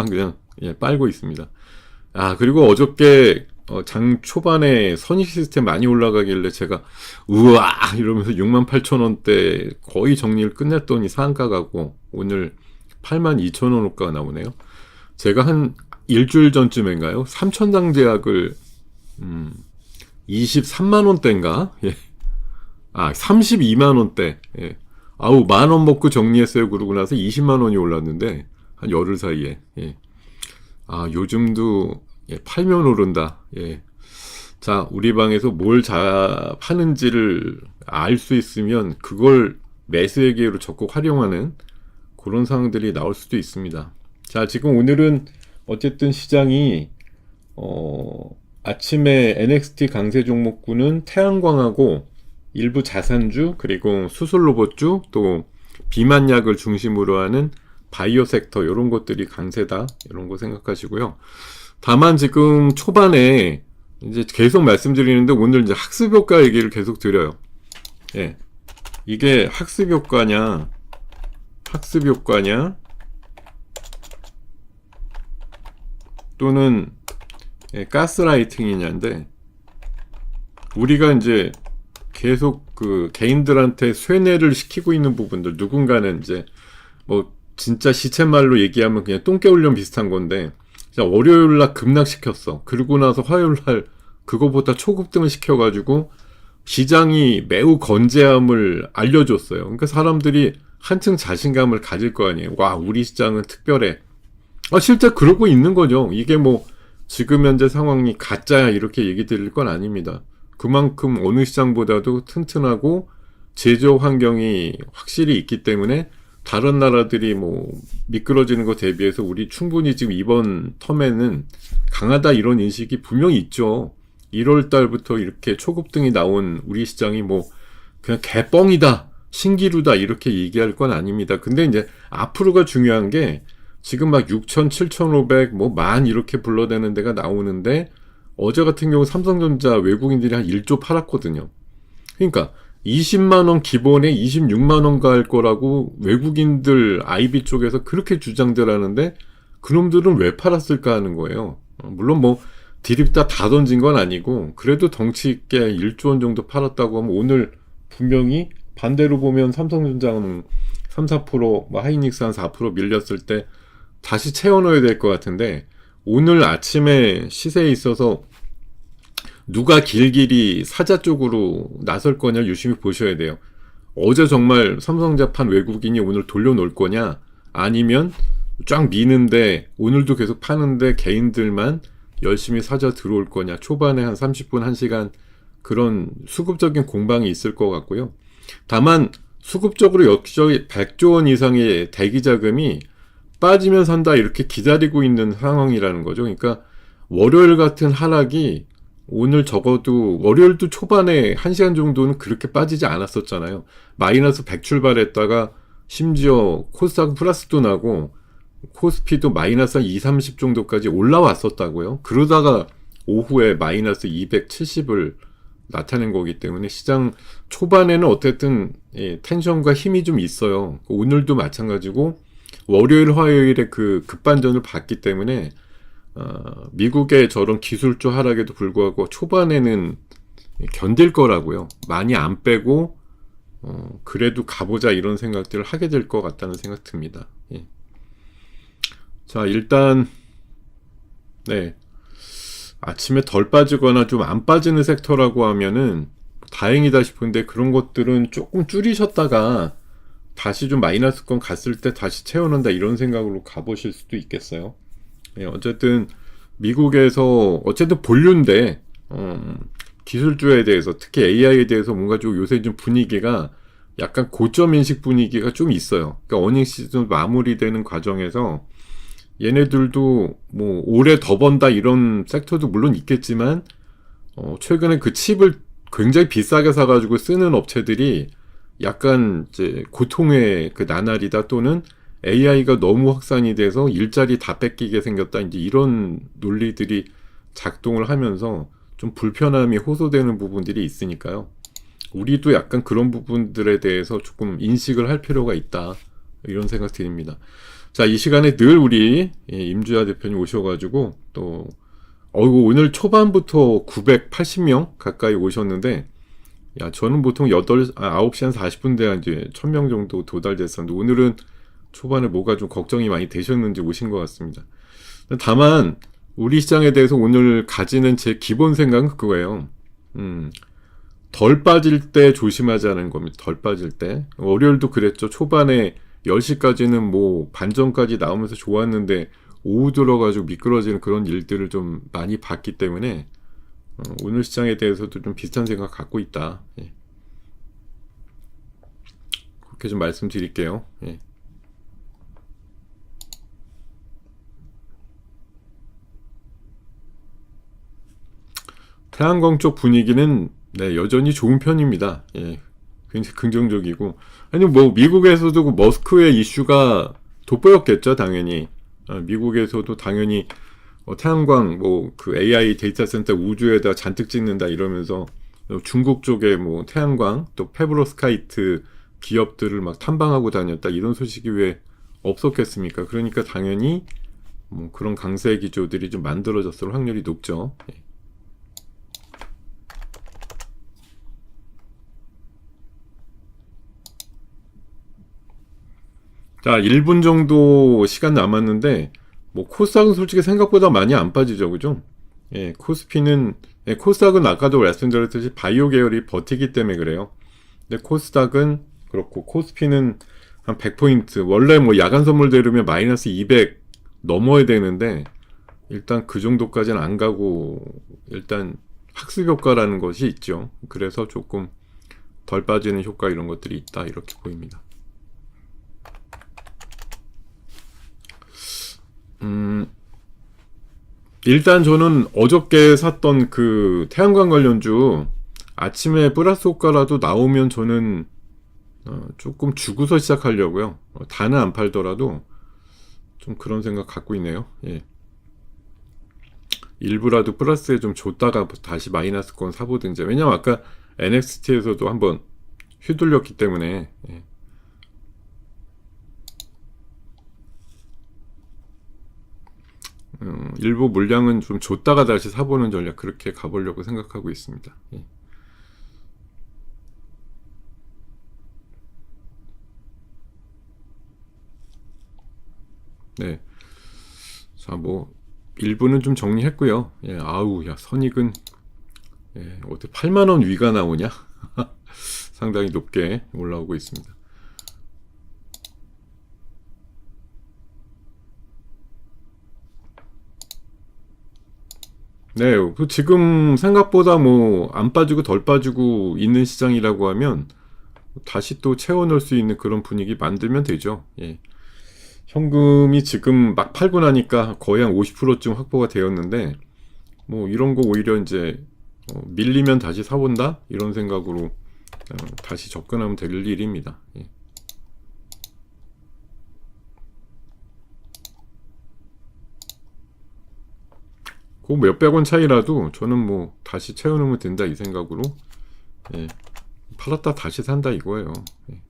그냥 빨고 있습니다. 그리고 어저께 장 초반에 선의 시스템 많이 올라가길래 제가 우와 이러면서 68,000원대 거의 정리를 끝냈더니 상한가 가고 오늘 82,000원가 나오네요. 제가 한 일주일 전쯤인가요? 3,000당 제약을 23만원대인가? 예. 32만원대. 예. 만원 먹고 정리했어요. 그러고 나서 20만원이 올랐는데, 한 열흘 사이에. 예. 요즘도, 팔면 오른다. 예. 자, 우리 방에서 뭘 파는지를 알 수 있으면, 그걸 매수의 기회로 적극 활용하는 그런 상황들이 나올 수도 있습니다. 자, 지금 오늘은 어쨌든 시장이, 아침에 NXT 강세 종목군은 태양광하고 일부 자산주 그리고 수술 로봇주 또 비만약을 중심으로 하는 바이오 섹터 이런 것들이 강세다 이런 거 생각하시고요. 다만 지금 초반에 이제 계속 말씀드리는데 오늘 이제 학습 효과 얘기를 계속 드려요. 예. 이게 학습 효과냐 또는 가스라이팅이냐인데 우리가 이제 계속 그 개인들한테 쇠뇌를 시키고 있는 부분들 누군가는 이제 뭐 진짜 시쳇말로 얘기하면 그냥 똥개훈련 비슷한 건데 자, 월요일날 급락시켰어. 그러고 나서 화요일날 그거보다 초급등을 시켜가지고 시장이 매우 건재함을 알려줬어요. 그러니까 사람들이 한층 자신감을 가질 거 아니에요. 와, 우리 시장은 특별해. 실제 그러고 있는 거죠. 이게 뭐 지금 현재 상황이 가짜야 이렇게 얘기 드릴 건 아닙니다. 그만큼 어느 시장보다도 튼튼하고 제조업 환경이 확실히 있기 때문에 다른 나라들이 뭐 미끄러지는 거 대비해서 우리 충분히 지금 이번 텀에는 강하다 이런 인식이 분명히 있죠. 1월 달부터 이렇게 초급등이 나온 우리 시장이 뭐 그냥 개뻥이다, 신기루다 이렇게 얘기할 건 아닙니다. 근데 이제 앞으로가 중요한 게 지금 막 6,000, 7,500, 뭐 10,000 이렇게 불러대는 데가 나오는데 어제 같은 경우 삼성전자 외국인들이 한 1조 팔았거든요. 그러니까 20만원 기본에 26만원 갈 거라고 외국인들 IB 쪽에서 그렇게 주장들 하는데 그놈들은 왜 팔았을까 하는 거예요. 물론 뭐 디립다 다 던진 건 아니고 그래도 덩치 있게 1조 원 정도 팔았다고 하면 오늘 분명히 반대로 보면 삼성전자는 3, 4%, 뭐 하이닉스 한 4% 밀렸을 때 다시 채워 넣어야 될 것 같은데, 오늘 아침에 시세에 있어서 누가 길길이 사자 쪽으로 나설 거냐 유심히 보셔야 돼요. 어제 정말 삼성자판 외국인이 오늘 돌려놓을 거냐, 아니면 쫙 미는데 오늘도 계속 파는데 개인들만 열심히 사자 들어올 거냐. 초반에 한 30분 1시간 그런 수급적인 공방이 있을 것 같고요. 다만 수급적으로 여기저기 100조 원 이상의 대기 자금이 빠지면 산다 이렇게 기다리고 있는 상황이라는 거죠. 그러니까 월요일 같은 하락이, 오늘 적어도 월요일도 초반에 1시간 정도는 그렇게 빠지지 않았었잖아요. 마이너스 100 출발했다가 심지어 코스닥 플러스도 나고 코스피도 마이너스 한 20, 30 정도까지 올라왔었다고요. 그러다가 오후에 마이너스 270을 나타낸 거기 때문에 시장 초반에는 어쨌든 텐션과 힘이 좀 있어요. 오늘도 마찬가지고 월요일 화요일에 그 급반전을 봤기 때문에 미국의 저런 기술주 하락에도 불구하고 초반에는 견딜 거라고요. 많이 안 빼고 그래도 가보자 이런 생각들을 하게 될 것 같다는 생각 듭니다. 예. 자, 일단 네, 아침에 덜 빠지거나 좀 안 빠지는 섹터라고 하면은 다행이다 싶은데, 그런 것들은 조금 줄이셨다가 다시 좀 마이너스권 갔을 때 다시 채워낸다 이런 생각으로 가보실 수도 있겠어요. 예, 어쨌든 미국에서 어쨌든 본류인데 기술주에 대해서, 특히 AI에 대해서 뭔가 좀 요새 좀 분위기가 약간 고점 인식 분위기가 좀 있어요. 그러니까 어닝 시즌 마무리되는 과정에서 얘네들도 뭐 올해 더 번다 이런 섹터도 물론 있겠지만, 최근에 그 칩을 굉장히 비싸게 사가지고 쓰는 업체들이 약간 이제 고통의 그 나날이다, 또는 AI가 너무 확산이 돼서 일자리 다 뺏기게 생겼다, 이제 이런 논리들이 작동을 하면서 좀 불편함이 호소되는 부분들이 있으니까요. 우리도 약간 그런 부분들에 대해서 조금 인식을 할 필요가 있다, 이런 생각 드립니다. 자, 이 시간에 늘 우리 임주야 대표님 오셔가지고 또 오늘 초반부터 980명 가까이 오셨는데, 야, 저는 보통 9시 한 40분 돼야 이제 1000명 정도 도달됐었는데, 오늘은 초반에 뭐가 좀 걱정이 많이 되셨는지 오신 것 같습니다. 다만 우리 시장에 대해서 오늘 가지는 제 기본 생각은 그거예요. 덜 빠질 때 조심하자는 겁니다. 덜 빠질 때. 월요일도 그랬죠. 초반에 10시까지는 뭐 반전까지 나오면서 좋았는데 오후 들어가지고 미끄러지는 그런 일들을 좀 많이 봤기 때문에 오늘 시장에 대해서도 좀 비슷한 생각 갖고 있다. 예. 그렇게 좀 말씀드릴게요. 예. 태양광 쪽 분위기는 네, 여전히 좋은 편입니다. 예. 굉장히 긍정적이고, 아니 뭐 미국에서도 그 머스크의 이슈가 돋보였겠죠, 당연히. 미국에서도 당연히 태양광 뭐 그 AI 데이터 센터 우주에다 잔뜩 찍는다 이러면서 중국 쪽에 뭐 태양광 또 페브로스카이트 기업들을 막 탐방하고 다녔다 이런 소식이 왜 없었겠습니까? 그러니까 당연히 뭐 그런 강세 기조들이 좀 만들어졌을 확률이 높죠. 예. 자, 1분 정도 시간 남았는데, 뭐, 코스닥은 솔직히 생각보다 많이 안 빠지죠, 그죠? 예, 코스피는, 코스닥은 아까도 말씀드렸듯이 바이오 계열이 버티기 때문에 그래요. 근데 코스닥은 그렇고, 코스피는 한 100포인트, 원래 뭐 야간 선물 대르면 마이너스 200 넘어야 되는데, 일단 그 정도까지는 안 가고, 일단 학습 효과라는 것이 있죠. 그래서 조금 덜 빠지는 효과 이런 것들이 있다, 이렇게 보입니다. 일단 저는 어저께 샀던 그 태양광 관련주 아침에 플러스 효과라도 나오면 저는 조금 주고서 시작하려고요. 다는 안 팔더라도 좀 그런 생각 갖고 있네요. 예. 일부라도 플러스에 좀 줬다가 다시 마이너스권 사보든지. 왜냐면 아까 NXT에서도 한번 휘둘렸기 때문에. 예. 일부 물량은 좀 줬다가 다시 사보는 전략, 그렇게 가보려고 생각하고 있습니다. 예. 네. 자, 뭐, 일부는 좀 정리했고요. 예, 아우, 야, 선익은, 예, 어떻게 8만원 위가 나오냐? 상당히 높게 올라오고 있습니다. 네, 그 지금 생각보다 뭐, 안 빠지고 덜 빠지고 있는 시장이라고 하면, 다시 또 채워넣을 수 있는 그런 분위기 만들면 되죠. 예. 현금이 지금 막 팔고 나니까 거의 한 50%쯤 확보가 되었는데, 뭐 이런 거 오히려 이제 밀리면 다시 사본다 이런 생각으로 다시 접근하면 될 일입니다. 예. 그 몇백 원 차이라도 저는 뭐 다시 채워놓으면 된다 이 생각으로, 예. 팔았다 다시 산다 이거예요. 예.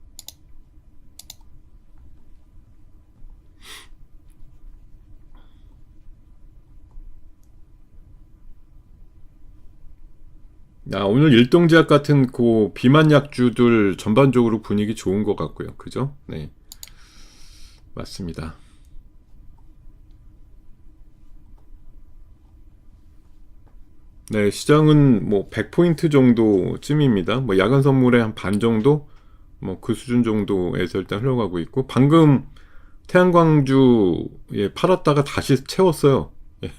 오늘 일동제약 같은 그 비만 약주들 전반적으로 분위기 좋은 것 같고요. 그죠? 네. 맞습니다. 네, 시장은 뭐 100포인트 정도쯤입니다. 뭐 야간 선물의 한 반 정도? 뭐 그 수준 정도에서 일단 흘러가고 있고, 방금 태양광주에 팔았다가 다시 채웠어요. 예.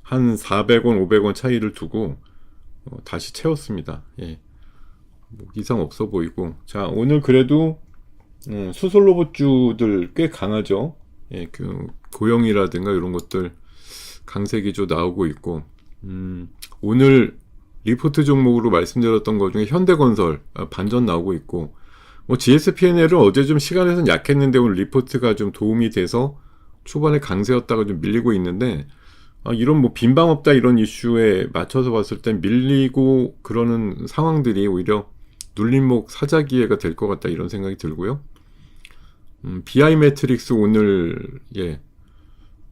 한 400원, 500원 차이를 두고 다시 채웠습니다. 예. 뭐 이상 없어 보이고. 자, 오늘 그래도 수솔 로봇주들 꽤 강하죠. 예, 그 고영이라든가 이런 것들 강세 기조 나오고 있고, 오늘 리포트 종목으로 말씀드렸던 것 중에 현대건설 반전 나오고 있고, 뭐 GSP&L은 어제 좀 시간에선 약했는데 오늘 리포트가 좀 도움이 돼서 초반에 강세였다가 좀 밀리고 있는데, 이런 뭐 빈방 없다 이런 이슈에 맞춰서 봤을 땐 밀리고 그러는 상황들이 오히려 눌림목 사자 기회가 될 것 같다 이런 생각이 들고요. BI 매트릭스 오늘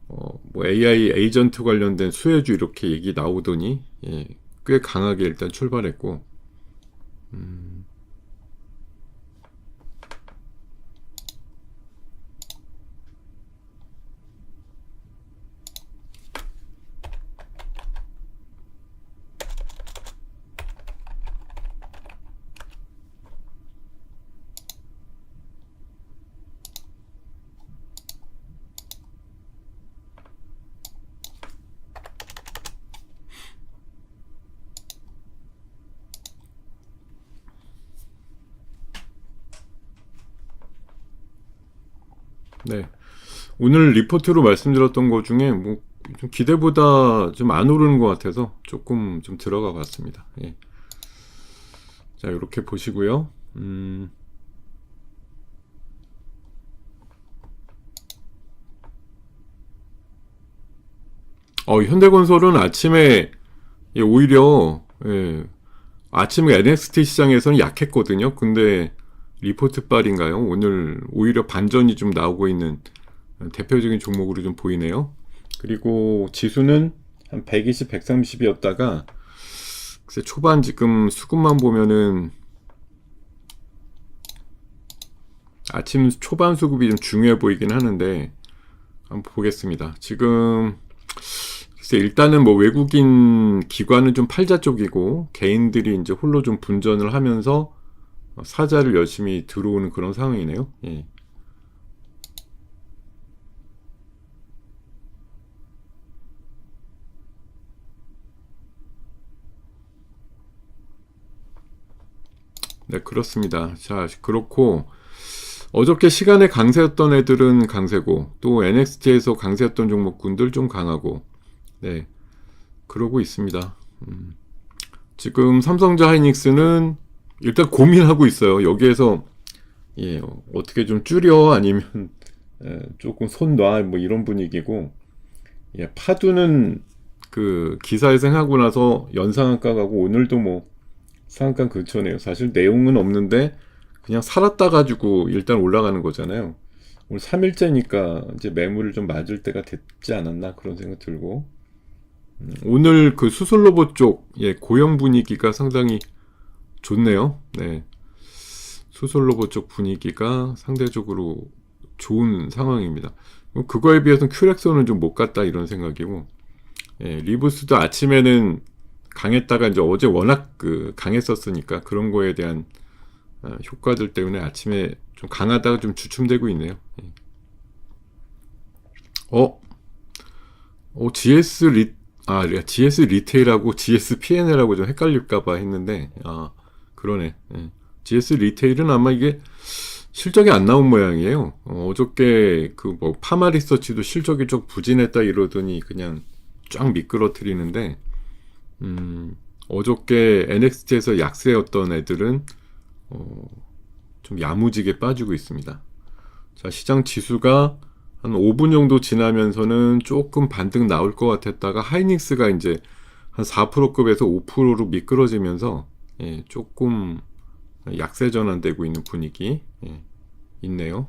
뭐 AI 에이전트 관련된 수혜주 이렇게 얘기 나오더니 꽤 강하게 일단 출발했고, 네. 오늘 리포트로 말씀드렸던 것 중에 뭐 좀 기대보다 좀 안 오르는 것 같아서 조금 좀 들어가 봤습니다. 예. 자, 이렇게 보시고요. 현대건설은 아침에 오히려 아침에 NXT 시장에서는 약했거든요. 근데 리포트 빨인가요? 오늘 오히려 반전이 좀 나오고 있는 대표적인 종목으로 좀 보이네요. 그리고 지수는 한 120, 130이었다가 글쎄 초반 지금 수급만 보면은 아침 초반 수급이 좀 중요해 보이긴 하는데 한번 보겠습니다. 지금 글쎄 일단은 뭐 외국인 기관은 좀 팔자 쪽이고 개인들이 이제 홀로 좀 분전을 하면서 사자를 열심히 들어오는 그런 상황이네요. 예. 네, 그렇습니다. 자, 그렇고 어저께 시간에 강세였던 애들은 강세고 또 NXT에서 강세였던 종목군들 좀 강하고, 네, 그러고 있습니다. 지금 삼성자 하이닉스는 일단 고민하고 있어요. 여기에서 어떻게 좀 줄여 아니면 조금 손 놔 뭐 이런 분위기고, 파두는 그 기사에 생하고 나서 연상한가 가고 오늘도 뭐 상한가 근처네요. 사실 내용은 없는데 그냥 살았다 가지고 일단 올라가는 거잖아요. 오늘 3일째니까 이제 매물을 좀 맞을 때가 됐지 않았나 그런 생각 들고, 오늘 그 수솔 로봇 쪽 고용 분위기가 상당히 좋네요. 네. 수솔 로봇 쪽 분위기가 상대적으로 좋은 상황입니다. 그거에 비해서는 큐렉소는 좀 못 갔다 이런 생각이고, 예, 리브스도 아침에는 강했다가 이제 어제 워낙 강했었으니까 그런 거에 대한 효과들 때문에 아침에 좀 강하다가 좀 주춤되고 있네요. 예. GS GS 리테일하고 GS P&L하고 좀 헷갈릴까봐 했는데, 그러네. 예. GS 리테일은 아마 이게 실적이 안 나온 모양이에요. 어저께 파마 리서치도 실적이 좀 부진했다 이러더니 그냥 쫙 미끄러뜨리는데, 어저께 NXT에서 약세였던 애들은, 좀 야무지게 빠지고 있습니다. 자, 시장 지수가 한 5분 정도 지나면서는 조금 반등 나올 것 같았다가 하이닉스가 이제 한 4%급에서 5%로 미끄러지면서, 예, 조금 약세 전환되고 있는 분위기, 예, 있네요.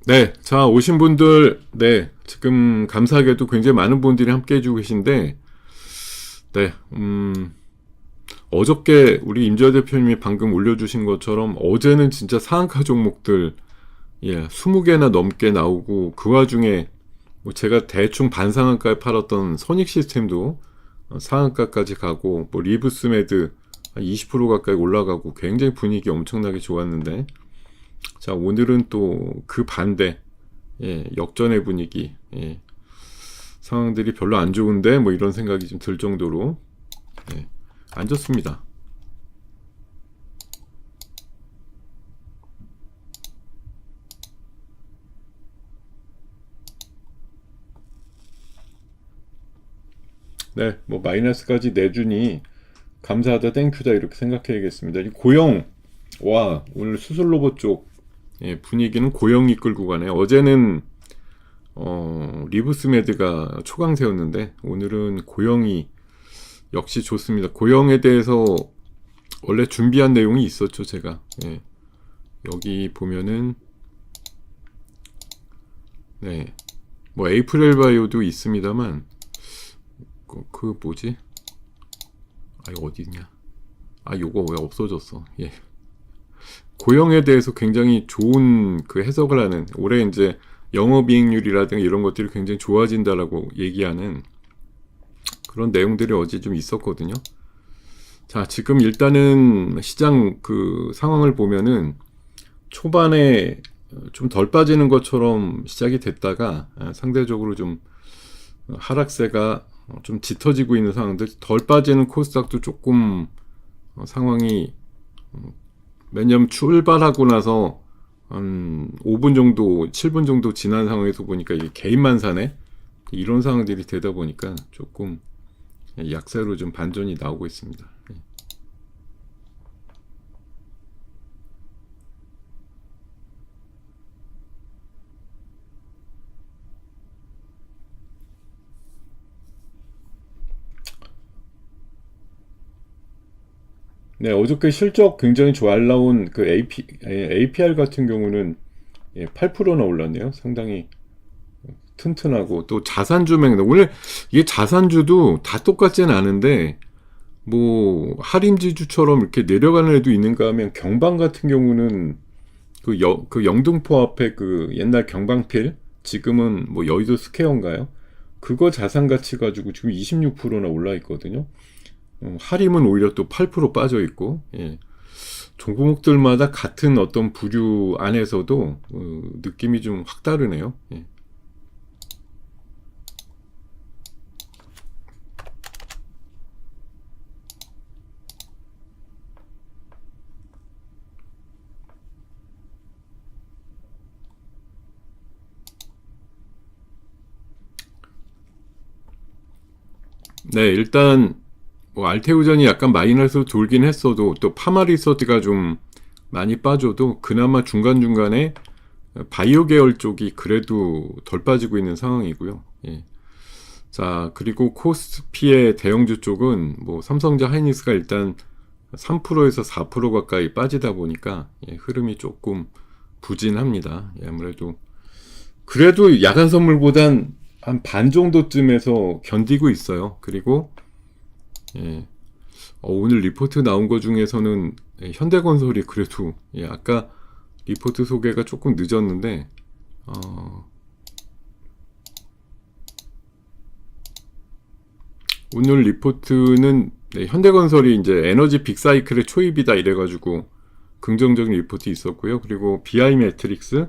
네, 자, 오신 분들, 네, 지금 감사하게도 굉장히 많은 분들이 함께 해주고 계신데, 네, 어저께 우리 임지아 대표님이 방금 올려주신 것처럼 어제는 진짜 상한가 종목들, 예, 20개나 넘게 나오고, 그 와중에 뭐 제가 대충 반상한가에 팔았던 선익 시스템도 상한가까지 가고, 뭐 리브스메드 한 20% 가까이 올라가고 굉장히 분위기 엄청나게 좋았는데, 자, 오늘은 또 그 반대, 예, 역전의 분위기, 예, 상황들이 별로 안 좋은데 뭐 이런 생각이 좀 들 정도로, 예, 안 좋습니다. 네, 뭐 마이너스까지 내주니 감사하다, 땡큐다 이렇게 생각해야겠습니다. 이 고영, 와, 오늘 수술 로봇 쪽, 예, 분위기는 고영이 끌고 가네요. 어제는 리브스메드가 초강세였는데 오늘은 고영이 역시 좋습니다. 고영에 대해서 원래 준비한 내용이 있었죠, 제가. 예, 여기 보면은, 네, 뭐 에이프릴 바이오도 있습니다만, 뭐지? 이거 어디 있냐? 요거 왜 없어졌어? 예. 고영에 대해서 굉장히 좋은 해석을 하는, 올해 이제 영업이익률이라든가 이런 것들이 굉장히 좋아진다라고 얘기하는 그런 내용들이 어제 좀 있었거든요. 자, 지금 일단은 시장 상황을 보면은 초반에 좀 덜 빠지는 것처럼 시작이 됐다가 상대적으로 좀 하락세가 좀 짙어지고 있는 상황들, 덜 빠지는 코스닥도 조금 상황이, 왜냐면 출발하고 나서 한 5분 정도, 7분 정도 지난 상황에서 보니까 이게 개인만 사네? 이런 상황들이 되다 보니까 조금 약세로 좀 반전이 나오고 있습니다. 네, 어저께 실적 굉장히 잘 나온 APR 같은 경우는, 예, 8%나 올랐네요. 상당히 튼튼하고, 또 자산주 맥락, 원래 이게 자산주도 다 똑같지는 않은데 뭐 할인지주처럼 이렇게 내려가는 애도 있는가 하면, 경방 같은 경우는 영등포 앞에 옛날 경방필, 지금은 뭐 여의도 스퀘어인가요? 그거 자산 가치 가지고 지금 26%나 올라 있거든요. 할인은 오히려 또 8% 빠져 있고, 예. 종목들마다 같은 어떤 부류 안에서도 느낌이 좀 확 다르네요. 예. 네, 일단 뭐 알테우전이 약간 마이너스로 돌긴 했어도, 또 파마리서트가 좀 많이 빠져도 그나마 중간중간에 바이오 계열 쪽이 그래도 덜 빠지고 있는 상황이고요. 예. 자, 그리고 코스피의 대형주 쪽은 뭐 삼성전자, 하이닉스가 일단 3%에서 4% 가까이 빠지다 보니까, 예, 흐름이 조금 부진합니다. 예, 아무래도 그래도 야간 선물보단 한 반 정도쯤에서 견디고 있어요. 그리고 예, 오늘 리포트 나온 것 중에서는 현대건설이 그래도 아까 리포트 소개가 조금 늦었는데 오늘 리포트는 현대건설이 이제 에너지 빅사이클의 초입이다 이래가지고 긍정적인 리포트 있었고요. 그리고 BI 매트릭스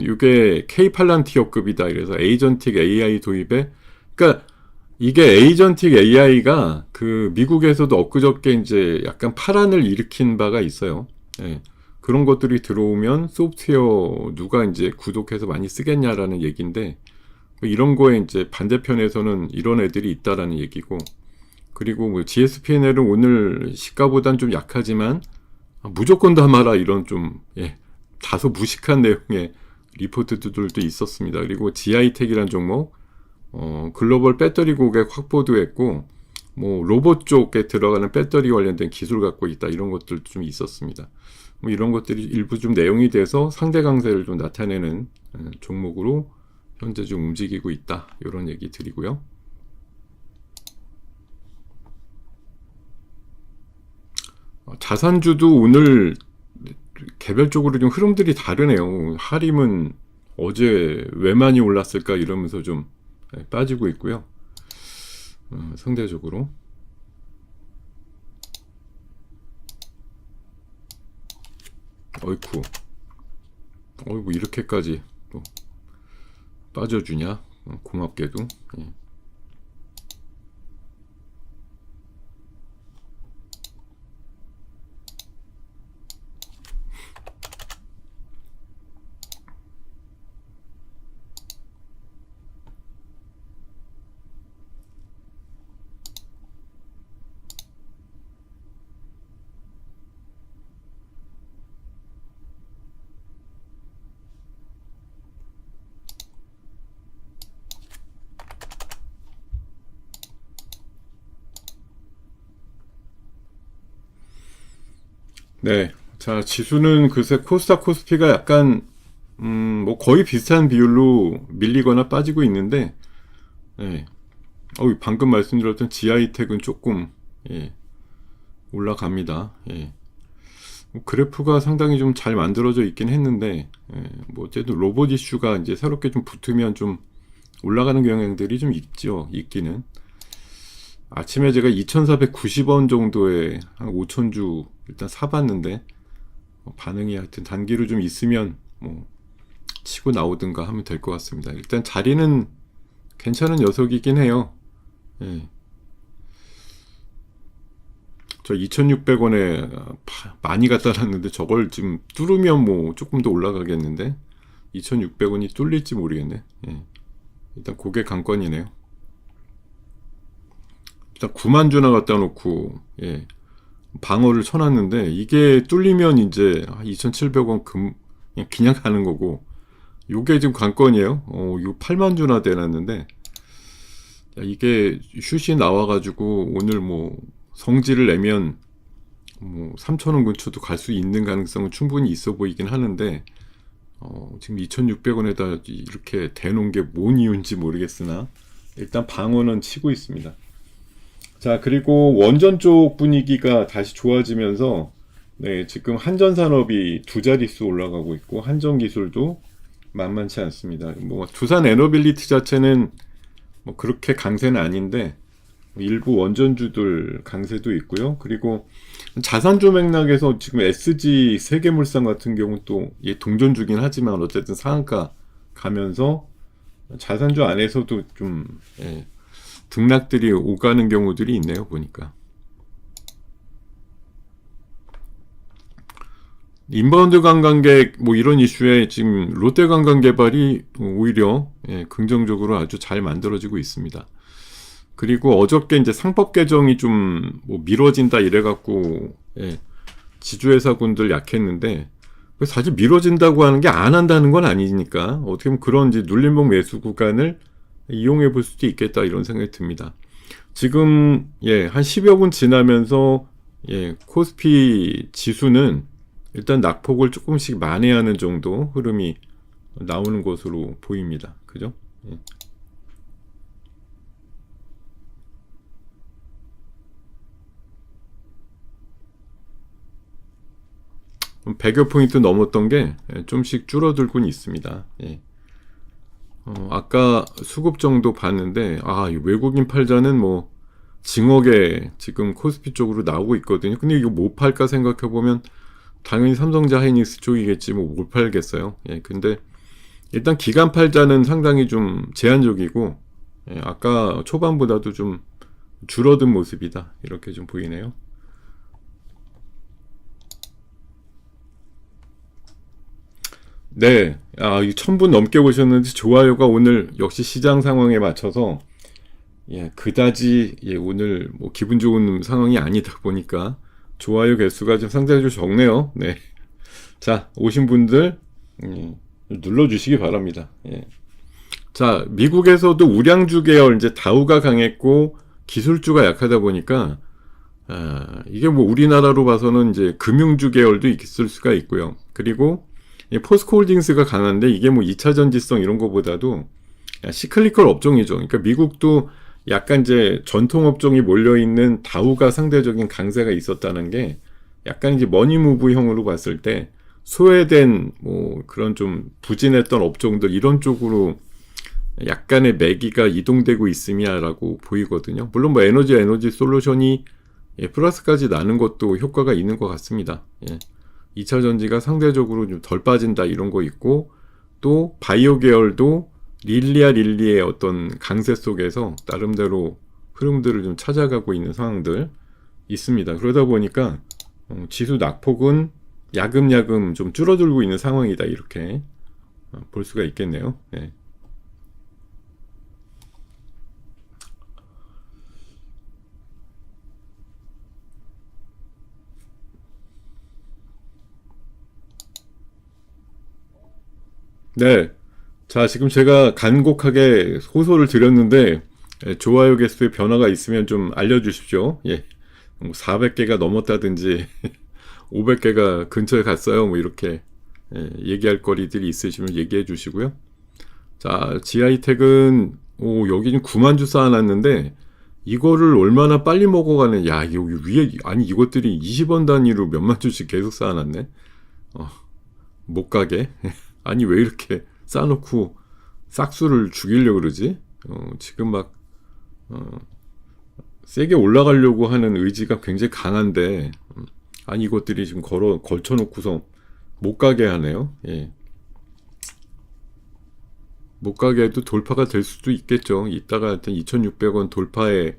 이게 K 팔란티어급이다. 이래서 에이전틱 AI 도입에 그러니까 이게 에이전틱 AI가 그 미국에서도 엊그저께 이제 약간 파란을 일으킨 바가 있어요. 예. 그런 것들이 들어오면 소프트웨어 누가 이제 구독해서 많이 쓰겠냐라는 얘기인데 이런 거에 이제 반대편에서는 이런 애들이 있다라는 얘기고 그리고 뭐 GSP&L은 오늘 시가보단 좀 약하지만 무조건 담아라 이런 좀 다소 무식한 내용의 리포트들도 있었습니다. 그리고 GI텍이라는 종목 글로벌 배터리 고객 확보도 했고 뭐 로봇 쪽에 들어가는 배터리 관련된 기술 갖고 있다 이런 것들도 좀 있었습니다. 뭐 이런 것들이 일부 좀 내용이 돼서 상대 강세를 좀 나타내는 종목으로 현재 좀 움직이고 있다 이런 얘기 드리고요. 자산주도 오늘 개별적으로 좀 흐름들이 다르네요. 하림은 어제 왜 많이 올랐을까 이러면서 좀 빠지고 있고요. 상대적으로 어이쿠 어이구 이렇게까지 또 빠져주냐 고맙게도 네. 자, 지수는 글쎄 코스닥 코스피가 약간 뭐 거의 비슷한 비율로 밀리거나 빠지고 있는데 예. 방금 말씀드렸던 GI텍은 조금 올라갑니다. 뭐 그래프가 상당히 좀 잘 만들어져 있긴 했는데 뭐 어쨌든 로봇 이슈가 이제 새롭게 좀 붙으면 좀 올라가는 경향들이 좀 있기는. 아침에 제가 2,490원 정도에 한 5,000주 일단 사봤는데 반응이 하여튼 단기로 좀 있으면 뭐 치고 나오든가 하면 될 것 같습니다. 일단 자리는 괜찮은 녀석이긴 해요. 저 2,600원에 많이 갖다 놨는데 저걸 지금 뚫으면 뭐 조금 더 올라가겠는데 2,600원이 뚫릴지 모르겠네. 일단 고개 관건이네요. 일단 9만 주나 갖다 놓고 방어를 쳐놨는데 이게 뚫리면 이제 2,700원 그냥 가는 거고 요게 지금 관건이에요. 요 8만 주나 돼놨는데 이게 슛이 나와가지고 오늘 뭐 성질을 내면 뭐 3,000원 근처도 갈 수 있는 가능성은 충분히 있어 보이긴 하는데 지금 2,600원에다 이렇게 대놓은 게 뭔 이유인지 모르겠으나 일단 방어는 치고 있습니다. 자, 그리고 원전 쪽 분위기가 다시 좋아지면서 지금 한전산업이 두 자릿수 올라가고 있고 한전기술도 만만치 않습니다. 뭐 두산 에너빌리티 자체는 뭐 그렇게 강세는 아닌데 일부 원전주들 강세도 있고요. 그리고 자산주 맥락에서 지금 SG 세계물산 같은 경우 또 동전주긴 하지만 어쨌든 상한가 가면서 자산주 안에서도 좀 등락들이 오가는 경우들이 있네요, 보니까. 인바운드 관광객 뭐 이런 이슈에 지금 롯데관광개발이 오히려 긍정적으로 아주 잘 만들어지고 있습니다. 그리고 어저께 이제 상법 개정이 좀 뭐 미뤄진다 이래갖고 지주회사군들 약했는데 사실 미뤄진다고 하는 게 안 한다는 건 아니니까 어떻게 보면 그런 이제 눌림목 매수 구간을 이용해 볼 수도 있겠다 이런 생각이 듭니다. 지금 한 10여 분 지나면서 코스피 지수는 일단 낙폭을 조금씩 만회하는 정도 흐름이 나오는 것으로 보입니다. 그죠? 100여 포인트 넘었던 게 좀씩 줄어들곤 있습니다. 예. 아까 수급 정도 봤는데, 이 외국인 팔자는 뭐, 징역에 지금 코스피 쪽으로 나오고 있거든요. 근데 이거 못 팔까 생각해보면, 당연히 삼성자 하이닉스 쪽이겠지, 뭐, 못 팔겠어요. 예, 근데, 일단 기간 팔자는 상당히 좀 제한적이고, 예, 아까 초반보다도 좀 줄어든 모습이다. 이렇게 좀 보이네요. 네. 1000분 넘게 보셨는데 좋아요가 오늘 역시 시장 상황에 맞춰서 예, 그다지 오늘 뭐 기분 좋은 상황이 아니다 보니까 좋아요 개수가 좀 상당히 좀 적네요. 네. 자, 오신 분들 눌러주시기 바랍니다. 예. 자, 미국에서도 우량주 계열 이제 다우가 강했고 기술주가 약하다 보니까 이게 뭐 우리나라로 봐서는 이제 금융주 계열도 있을 수가 있고요. 그리고 포스코홀딩스가 강한데 이게 뭐 2차 전지성 이런 거보다도 시클리컬 업종이죠. 그러니까 미국도 약간 이제 전통 업종이 몰려있는 다우가 상대적인 강세가 있었다는 게 약간 이제 머니무브형으로 봤을 때 소외된 뭐 그런 좀 부진했던 업종들 이런 쪽으로 약간의 매기가 이동되고 있음이야라고 보이거든요. 물론 뭐 에너지 솔루션이 플러스까지 나는 것도 효과가 있는 것 같습니다. 2차 전지가 상대적으로 좀 덜 빠진다 이런 거 있고 또 바이오 계열도 릴리의 어떤 강세 속에서 나름대로 흐름들을 좀 찾아가고 있는 상황들 있습니다. 그러다 보니까 지수 낙폭은 야금야금 좀 줄어들고 있는 상황이다 이렇게 볼 수가 있겠네요. 예. 네. 자, 지금 제가 간곡하게 호소를 드렸는데, 좋아요 개수에 변화가 있으면 좀 알려주십시오. 예. 400개가 넘었다든지, 500개가 근처에 갔어요. 뭐, 이렇게, 얘기할 거리들이 있으시면 얘기해 주시고요. 자, 지하이텍은, 여기 좀 9만 주 쌓아놨는데, 이거를 얼마나 빨리 먹어가는, 여기 위에, 아니, 이것들이 20원 단위로 몇만 주씩 계속 쌓아놨네. 못 가게. 아니 왜 이렇게 쌓아놓고 싹수를 죽이려고 그러지? 지금 막 세게 올라가려고 하는 의지가 굉장히 강한데 아니 이것들이 지금 걸쳐놓고서 못 가게 하네요. 예. 못 가게 해도 돌파가 될 수도 있겠죠. 이따가 하여튼 2,600원 돌파의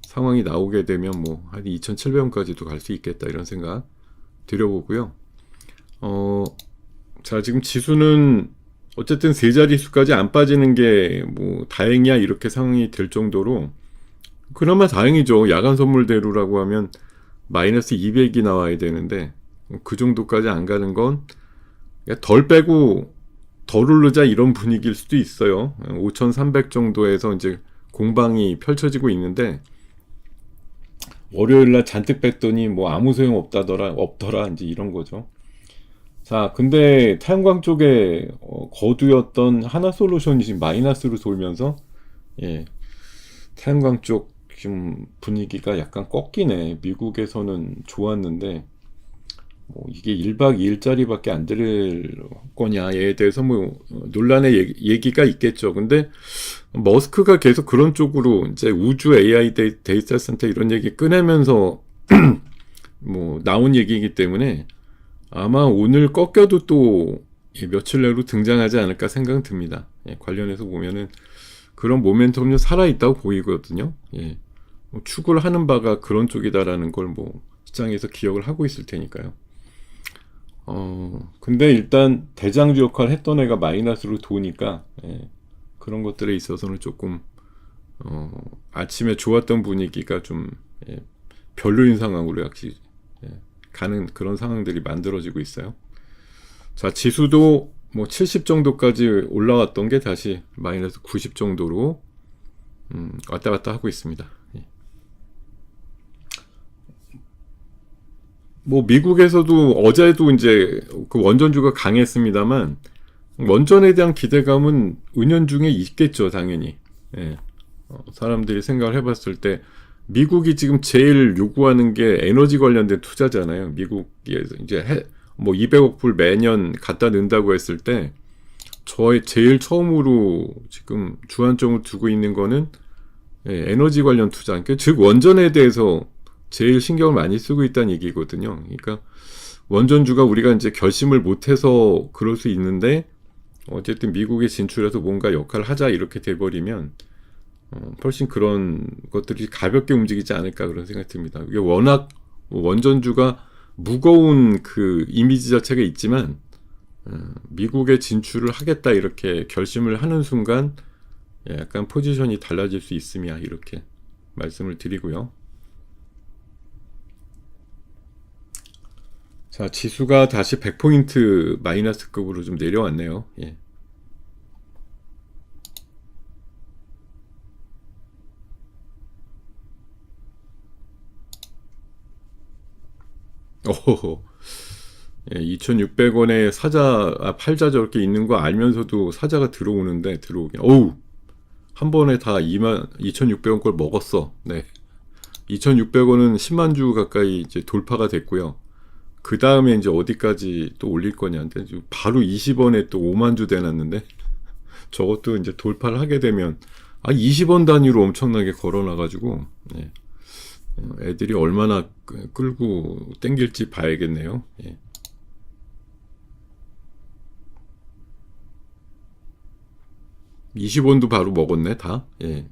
상황이 나오게 되면 뭐 한 2,700원까지도 갈 수 있겠다 이런 생각 드려보고요. 자, 지금 지수는 어쨌든 세 자릿수까지 안 빠지는 게 뭐 다행이야 이렇게 상황이 될 정도로 그나마 다행이죠. 야간 선물대로라고 하면 마이너스 200이 나와야 되는데 그 정도까지 안 가는 건 덜 빼고 덜 오르자 이런 분위기일 수도 있어요. 5,300 정도에서 이제 공방이 펼쳐지고 있는데 월요일날 잔뜩 뺐더니 뭐 아무 소용 없더라 이제 이런 거죠. 자, 근데 태양광 쪽에 거두였던 하나솔루션이 지금 마이너스로 돌면서 태양광 쪽 지금 분위기가 약간 꺾이네. 미국에서는 좋았는데 뭐 이게 1박 2일짜리밖에 안 될 거냐에 대해서 뭐 논란의 얘기가 있겠죠. 근데 머스크가 계속 그런 쪽으로 이제 우주 AI 데이터 센터 이런 얘기 꺼내면서 뭐 나온 얘기이기 때문에 아마 오늘 꺾여도 또 며칠 내로 등장하지 않을까 생각은 듭니다. 관련해서 보면은 그런 모멘텀이 좀 살아있다고 보이거든요. 뭐 추구를 하는 바가 그런 쪽이다라는 걸 뭐 시장에서 기억을 하고 있을 테니까요. 근데 일단 대장주 역할을 했던 애가 마이너스로 도니까 그런 것들에 있어서는 조금 아침에 좋았던 분위기가 좀 별로인 상황으로 역시 가는 그런 상황들이 만들어지고 있어요. 자, 지수도 뭐 70 정도까지 올라왔던 게 다시 마이너스 90 정도로 왔다 갔다 하고 있습니다. 뭐 미국에서도 어제도 이제 그 원전주가 강했습니다만 원전에 대한 기대감은 은연중에 있겠죠, 당연히. 사람들이 생각을 해봤을 때 미국이 지금 제일 요구하는 게 에너지 관련된 투자잖아요. 미국에 이제 뭐 200억 불 매년 갖다 넣는다고 했을 때 저의 제일 처음으로 지금 주안점을 두고 있는 거는 에너지 관련 투자, 그러니까 즉 원전에 대해서 제일 신경을 많이 쓰고 있다는 얘기거든요. 그러니까 원전주가 우리가 이제 결심을 못해서 그럴 수 있는데 어쨌든 미국에 진출해서 뭔가 역할을 하자 이렇게 돼버리면 훨씬 그런 것들이 가볍게 움직이지 않을까 그런 생각이 듭니다. 이게 워낙 원전주가 무거운 그 이미지 자체가 있지만 미국에 진출을 하겠다 이렇게 결심을 하는 순간 약간 포지션이 달라질 수 있음이야 이렇게 말씀을 드리고요. 자, 지수가 다시 100포인트 마이너스급으로 좀 내려왔네요. 예. 오호호. 예, 2,600원에 팔자 저렇게 있는 거 알면서도 사자가 들어오긴. 어우, 한 번에 다 2,600원 걸 먹었어. 네. 2,600원은 10만 주 가까이 이제 돌파가 됐고요. 그 다음에 이제 어디까지 또 올릴 거냐인데, 바로 20원에 또 5만 주 돼놨는데, 저것도 이제 돌파를 하게 되면, 20원 단위로 엄청나게 걸어놔가지고, 예. 애들이 얼마나 끌고 땡길지 봐야겠네요. 예. (20원도) 바로 먹었네 다. 예.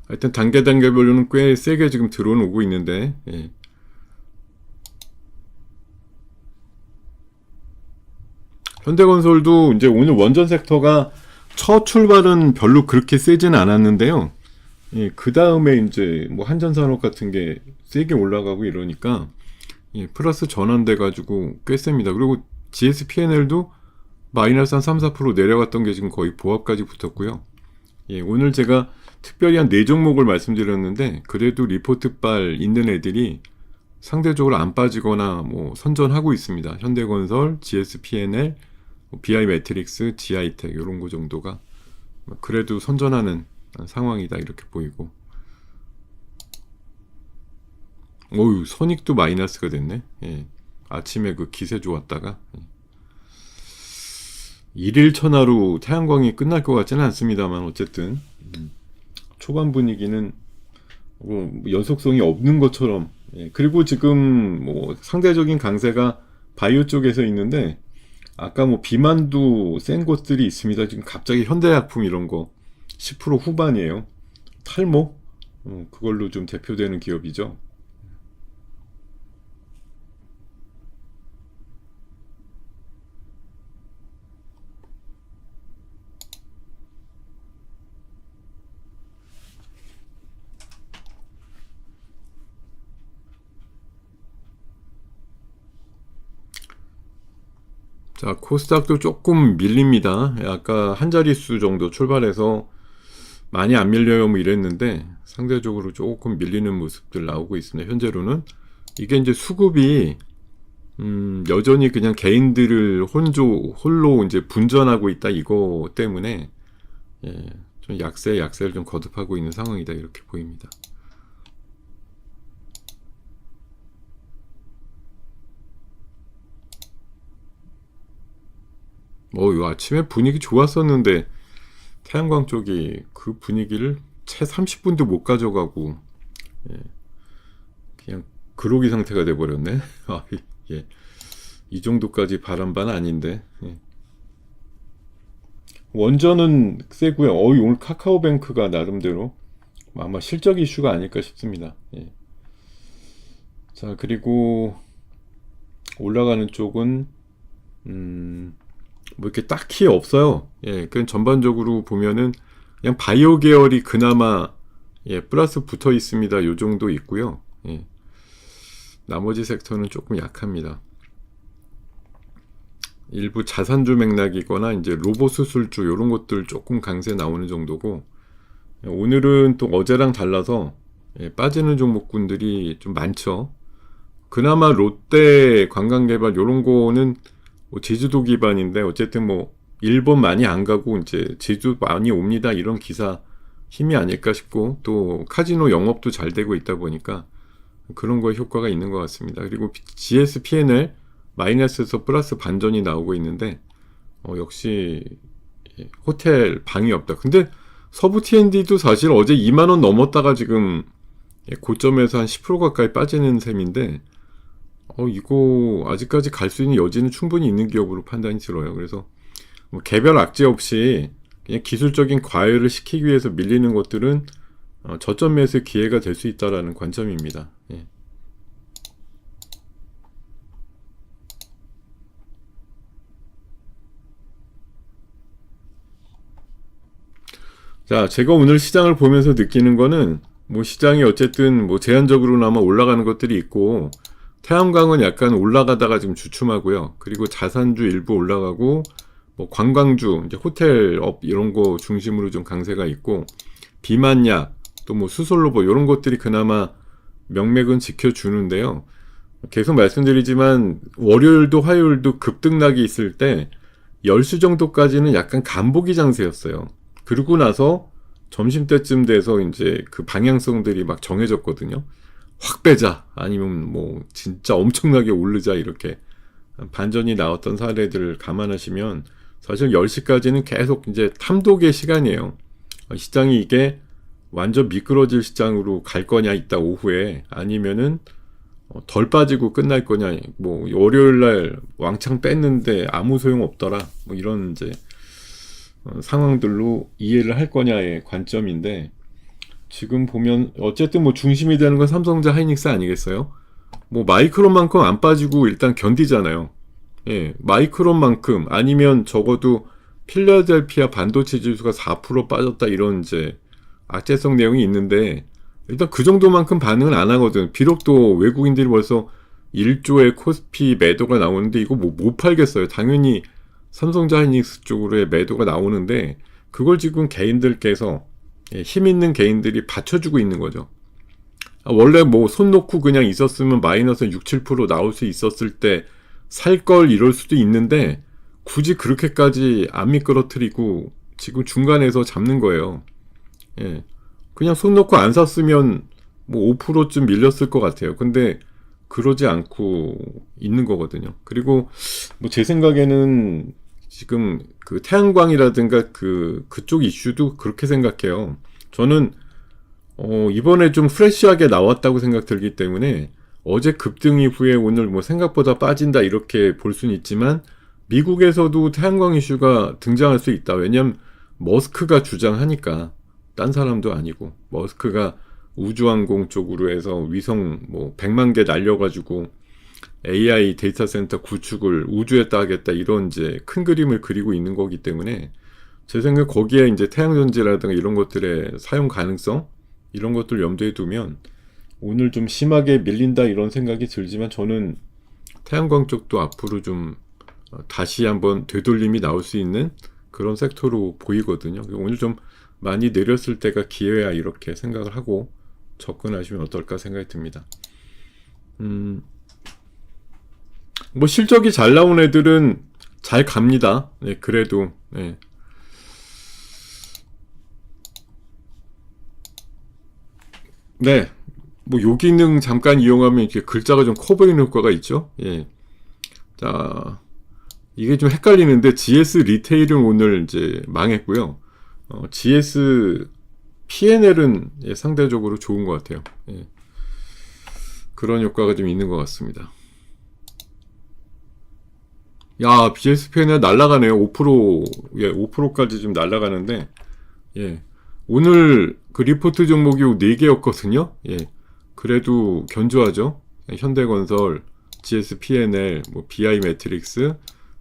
하여튼 단계별로는 꽤 세게 지금 들어오고 있는데, 예. 현대건설도 이제 오늘 원전 섹터가 첫 출발은 별로 그렇게 세진 않았는데요. 예, 그 다음에 이제 뭐 한전산업 같은 게 세게 올라가고 이러니까 플러스 전환돼가지고 꽤 셉니다. 그리고 GSPNL도 마이너스 한 3-4% 내려갔던 게 지금 거의 보합까지 붙었고요. 예, 오늘 제가 특별히 한 4종목을 말씀드렸는데 그래도 리포트빨 있는 애들이 상대적으로 안 빠지거나 뭐 선전하고 있습니다. 현대건설, GSPNL, BI매트릭스, GI텍 이런 거 정도가 그래도 선전하는 상황이다 이렇게 보이고. 어유, 선익도 마이너스가 됐네. 예. 아침에 그 기세 좋았다가 일일 천하로 태양광이 끝날 것 같지는 않습니다만 어쨌든 초반 분위기는 뭐 연속성이 없는 것처럼. 예. 그리고 지금 뭐 상대적인 강세가 바이오 쪽에서 있는데 아까 뭐 비만도 센 곳들이 있습니다. 지금 갑자기 현대약품 이런 거 10% 후반이에요. 탈모? 그걸로 좀 대표되는 기업이죠. 자, 코스닥도 조금 밀립니다. 아까 한 자릿수 정도 출발해서 많이 안 밀려요 뭐 이랬는데 상대적으로 조금 밀리는 모습들 나오고 있습니다. 현재로는 이게 이제 수급이 여전히 그냥 개인들을 홀로 이제 분전하고 있다 이거 때문에 예, 좀 약세를 좀 거듭하고 있는 상황이다 이렇게 보입니다. 요 아침에 분위기 좋았었는데 태양광 쪽이 그 분위기를 채 30분도 못 가져가고 예, 그냥 그로기 상태가 돼버렸네. 예, 이 정도까지 바람반 아닌데. 예. 원전은 세고요. 오늘 카카오뱅크가 나름대로 아마 실적 이슈가 아닐까 싶습니다. 예. 자, 그리고 올라가는 쪽은 뭐 이렇게 딱히 없어요. 예, 그냥 전반적으로 보면은 그냥 바이오 계열이 그나마 플러스 붙어 있습니다. 요 정도 있고요. 예. 나머지 섹터는 조금 약합니다. 일부 자산주 맥락이거나 이제 로봇 수술주 이런 것들 조금 강세 나오는 정도고 오늘은 또 어제랑 달라서 빠지는 종목군들이 좀 많죠. 그나마 롯데 관광개발 이런 거는 뭐 제주도 기반인데 어쨌든 뭐 일본 많이 안 가고 이제 제주 많이 옵니다 이런 기사 힘이 아닐까 싶고 또 카지노 영업도 잘 되고 있다 보니까 그런 거에 효과가 있는 것 같습니다. 그리고 GSPNL 마이너스에서 플러스 반전이 나오고 있는데 역시 호텔 방이 없다. 근데 서부 T&D도 사실 어제 2만원 넘었다가 지금 고점에서 한 10% 가까이 빠지는 셈인데 이거 아직까지 갈 수 있는 여지는 충분히 있는 기업으로 판단이 들어요. 그래서 뭐 개별 악재 없이 그냥 기술적인 과열을 시키기 위해서 밀리는 것들은 저점 매수의 기회가 될 수 있다라는 관점입니다. 예. 자, 제가 오늘 시장을 보면서 느끼는 거는 뭐 시장이 어쨌든 뭐 제한적으로나마 올라가는 것들이 있고 태양광은 약간 올라가다가 지금 주춤하고요. 그리고 자산주 일부 올라가고 뭐 관광주, 이제 호텔업 이런 거 중심으로 좀 강세가 있고 비만약 또 뭐 수솔로버 이런 것들이 그나마 명맥은 지켜주는데요. 계속 말씀드리지만 월요일도 화요일도 급등락이 있을 때 10시 정도까지는 약간 간보기 장세였어요. 그러고 나서 점심때쯤 돼서 이제 그 방향성들이 막 정해졌거든요. 확 빼자 아니면 뭐 진짜 엄청나게 오르자 이렇게 반전이 나왔던 사례들을 감안하시면 사실 10시까지는 계속 이제 탐독의 시간이에요. 시장이 이게 완전 미끄러질 시장으로 갈 거냐 이따 오후에 아니면은 덜 빠지고 끝날 거냐 뭐 월요일날 왕창 뺐는데 아무 소용 없더라 뭐 이런 이제 상황들로 이해를 할 거냐의 관점인데 지금 보면 어쨌든 뭐 중심이 되는 건 삼성전자 하이닉스 아니겠어요? 뭐 마이크론만큼 안 빠지고 일단 견디잖아요. 예, 마이크론만큼 아니면 적어도 필라델피아 반도체 지수가 4% 빠졌다 이런 이제 악재성 내용이 있는데 일단 그 정도만큼 반응은 안 하거든. 비록 또 외국인들이 벌써 1조의 코스피 매도가 나오는데 이거 뭐 못 팔겠어요. 당연히 삼성전자 하이닉스 쪽으로의 매도가 나오는데 그걸 지금 개인들께서 힘 있는 개인들이 받쳐주고 있는 거죠. 원래 뭐 손 놓고 그냥 있었으면 마이너스 6, 7% 나올 수 있었을 때 살 걸 이럴 수도 있는데 굳이 그렇게까지 안 미끄러뜨리고 지금 중간에서 잡는 거예요. 예. 그냥 손 놓고 안 샀으면 뭐 5%쯤 밀렸을 것 같아요. 근데 그러지 않고 있는 거거든요. 그리고 뭐 제 생각에는 지금 그 태양광이라든가 그쪽 이슈도 그렇게 생각해요. 저는 이번에 좀 프레시하게 나왔다고 생각 들기 때문에 어제 급등 이후에 오늘 뭐 생각보다 빠진다 이렇게 볼 수는 있지만 미국에서도 태양광 이슈가 등장할 수 있다. 왜냐면 머스크가 주장하니까 딴 사람도 아니고 머스크가 우주항공 쪽으로 해서 위성 뭐 100만 개 날려가지고 AI 데이터 센터 구축을 우주에다 하겠다 이런 이제 큰 그림을 그리고 있는 거기 때문에 제 생각에 거기에 이제 태양전지라든가 이런 것들의 사용 가능성 이런 것들 염두에 두면 오늘 좀 심하게 밀린다 이런 생각이 들지만 저는 태양광 쪽도 앞으로 좀 다시 한번 되돌림이 나올 수 있는 그런 섹터로 보이거든요. 오늘 좀 많이 내렸을 때가 기회야 이렇게 생각을 하고 접근하시면 어떨까 생각이 듭니다. 뭐 실적이 잘 나온 애들은 잘 갑니다. 네, 그래도 네. 네, 뭐 요 기능 잠깐 이용하면 이렇게 글자가 좀 커 보이는 효과가 있죠. 예. 자, 이게 좀 헷갈리는데 GS 리테일은 오늘 이제 망했고요. GS P&L은 예, 상대적으로 좋은 것 같아요. 예. 그런 효과가 좀 있는 것 같습니다. 야, GS P&L 날아가네요. 5%, 예, 5%까지 좀 날아가는데, 예. 오늘 그 리포트 종목이 4개였거든요. 예. 그래도 견조하죠. 현대건설, GS P&L, 뭐 BI 매트릭스,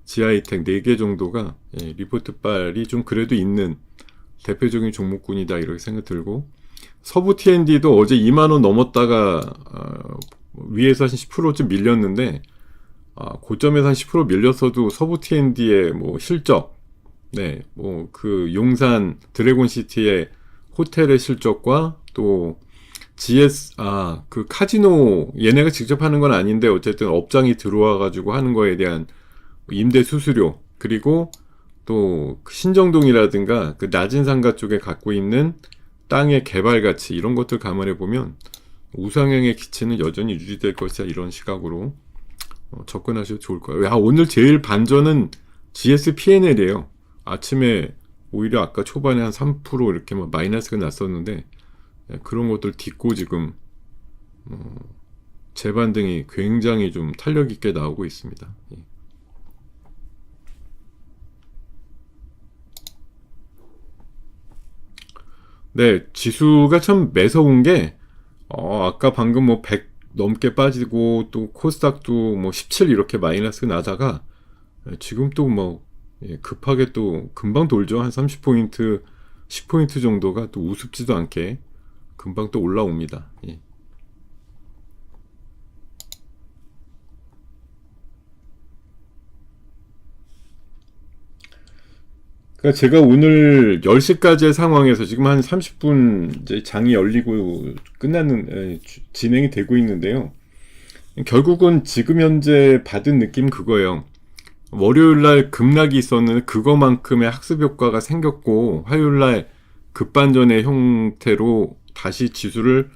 GI텍 4개 정도가 예, 리포트 빨이 좀 그래도 있는 대표적인 종목군이다 이렇게 생각 들고 서부 T&D도 어제 2만원 넘었다가 위에서 한 10%쯤 밀렸는데 고점에서 한 10% 밀렸어도 서부 T&D의 뭐 실적 네, 뭐 그 용산 드래곤시티의 호텔의 실적과 또 GS 그 카지노 얘네가 직접 하는 건 아닌데 어쨌든 업장이 들어와 가지고 하는 거에 대한 임대 수수료 그리고 또 신정동이라든가 그 낮은 상가 쪽에 갖고 있는 땅의 개발 가치 이런 것들 감안해 보면 우상향의 기치는 여전히 유지될 것이다 이런 시각으로 접근하셔도 좋을 거예요. 야, 오늘 제일 반전은 GSPNL이에요. 아침에 오히려 아까 초반에 한 3% 이렇게 막 마이너스가 났었는데 그런 것들 딛고 지금 재반등이 굉장히 좀 탄력 있게 나오고 있습니다. 예. 네, 지수가 참 매서운 게 아까 방금 뭐 100 넘게 빠지고 또 코스닥도 뭐 17 이렇게 마이너스 나다가 지금 또 뭐 급하게 또 금방 돌죠. 한 30포인트, 10포인트 정도가 또 우습지도 않게 금방 또 올라옵니다. 예. 그러니까 제가 오늘 10시까지의 상황에서 지금 한 30분 이제 장이 열리고 끝나는 진행이 되고 있는데요. 결국은 지금 현재 받은 느낌 그거예요. 월요일날 급락이 있었는데 그거만큼의 학습 효과가 생겼고 화요일날 급반전의 형태로 다시 지수를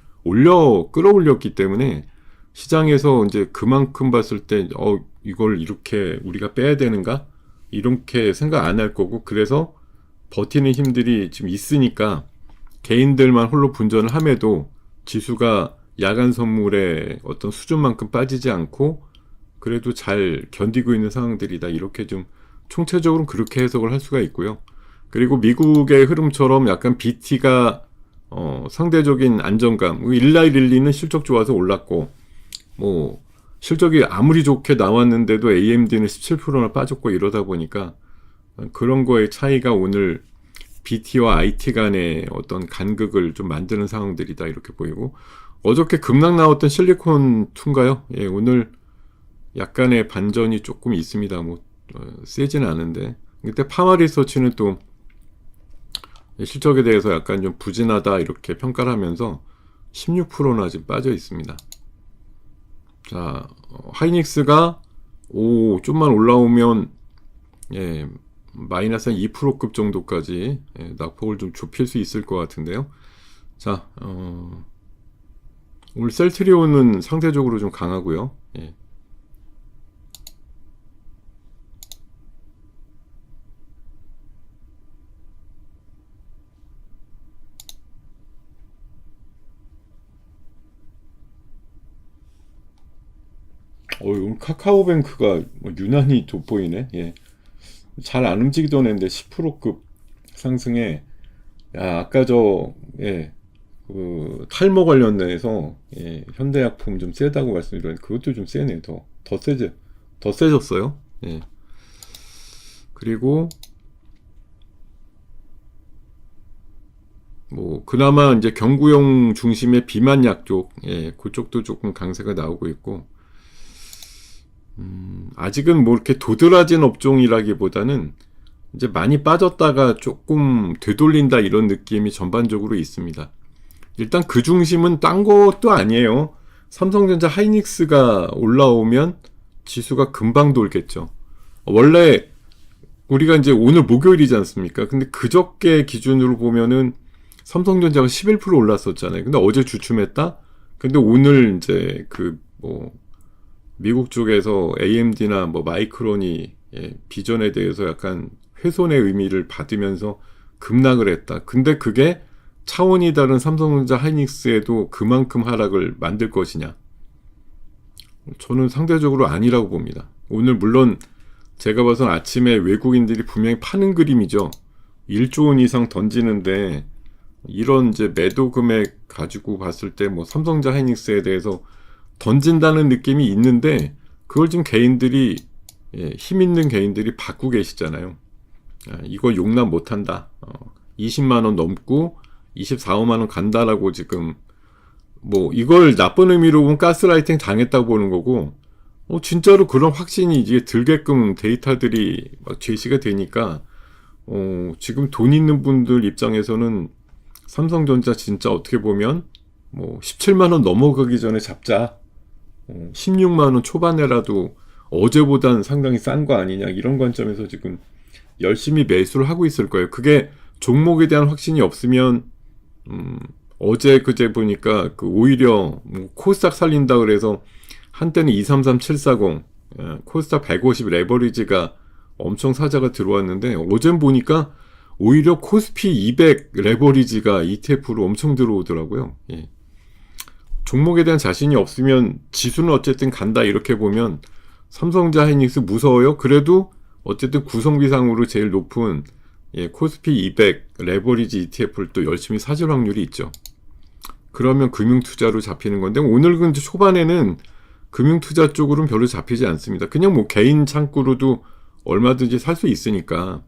끌어올렸기 때문에 시장에서 이제 그만큼 봤을 때 이걸 이렇게 우리가 빼야 되는가? 이렇게 생각 안 할 거고 그래서 버티는 힘들이 지금 있으니까 개인들만 홀로 분전을 함에도 지수가 야간 선물의 어떤 수준만큼 빠지지 않고 그래도 잘 견디고 있는 상황들이다. 이렇게 좀 총체적으로 그렇게 해석을 할 수가 있고요. 그리고 미국의 흐름처럼 약간 BT가 상대적인 안정감, 일라일릴리는 실적 좋아서 올랐고 뭐 실적이 아무리 좋게 나왔는데도 AMD는 17%나 빠졌고 이러다 보니까 그런 거의 차이가 오늘 BT와 IT 간의 어떤 간극을 좀 만드는 상황들이다 이렇게 보이고 어저께 급락 나왔던 실리콘2인가요? 예, 오늘 약간의 반전이 조금 있습니다. 뭐 세지는 않은데 그때 파마리서치는 또 실적에 대해서 약간 좀 부진하다 이렇게 평가를 하면서 16%나 지금 빠져 있습니다. 자, 하이닉스가 좀만 올라오면 마이너스 한 2%급 정도까지 낙폭을 좀 좁힐 수 있을 것 같은데요. 자, 오늘 셀트리온은 상대적으로 좀 강하고요. 예. 오늘 카카오뱅크가 유난히 돋보이네. 예. 잘 안 움직이던 애인데 10%급 상승에 아까 탈모 관련해서 현대약품 좀 세다고 말씀드렸는데 그것도 좀 세네. 더 세졌어요. 예. 그리고 뭐 그나마 이제 경구용 중심의 비만약 쪽, 그쪽도 조금 강세가 나오고 있고 아직은 뭐 이렇게 도드라진 업종이라기보다는 이제 많이 빠졌다가 조금 되돌린다 이런 느낌이 전반적으로 있습니다. 일단 그 중심은 딴 것도 아니에요. 삼성전자 하이닉스가 올라오면 지수가 금방 돌겠죠. 원래 우리가 이제 오늘 목요일이지 않습니까? 근데 그저께 기준으로 보면은 삼성전자가 11% 올랐었잖아요. 근데 어제 주춤했다? 근데 오늘 이제 미국 쪽에서 AMD나 뭐 마이크론이 비전에 대해서 약간 훼손의 의미를 받으면서 급락을 했다. 근데 그게 차원이 다른 삼성전자 하이닉스에도 그만큼 하락을 만들 것이냐? 저는 상대적으로 아니라고 봅니다. 오늘 물론 제가 봐선 아침에 외국인들이 분명히 파는 그림이죠. 1조 원 이상 던지는데 이런 이제 매도 금액 가지고 봤을 때 뭐 삼성전자 하이닉스에 대해서 던진다는 느낌이 있는데 그걸 지금 힘 있는 개인들이 받고 계시잖아요. 이거 용납 못한다. 20만원 넘고 24~25만원 간다라고 지금 뭐 이걸 나쁜 의미로 보면 가스라이팅 당했다고 보는 거고 진짜로 그런 확신이 이제 들게끔 데이터들이 막 제시가 되니까 지금 돈 있는 분들 입장에서는 삼성전자 진짜 어떻게 보면 뭐 17만원 넘어가기 전에 잡자. 16만원 초반에라도 어제보단 상당히 싼 거 아니냐 이런 관점에서 지금 열심히 매수를 하고 있을 거예요. 그게 종목에 대한 확신이 없으면 어제 그제 보니까 오히려 뭐 코스닥 살린다 그래서 한때는 233740 코스닥 150 레버리지가 엄청 사자가 들어왔는데 어젠 보니까 오히려 코스피 200 레버리지가 ETF로 엄청 들어오더라고요. 예. 종목에 대한 자신이 없으면 지수는 어쨌든 간다 이렇게 보면 삼성전자 하이닉스 무서워요. 그래도 어쨌든 구성비상으로 제일 높은 코스피 200 레버리지 ETF를 또 열심히 사줄 확률이 있죠. 그러면 금융투자로 잡히는 건데 오늘 근데 초반에는 금융투자 쪽으로는 별로 잡히지 않습니다. 그냥 뭐 개인 창구로도 얼마든지 살 수 있으니까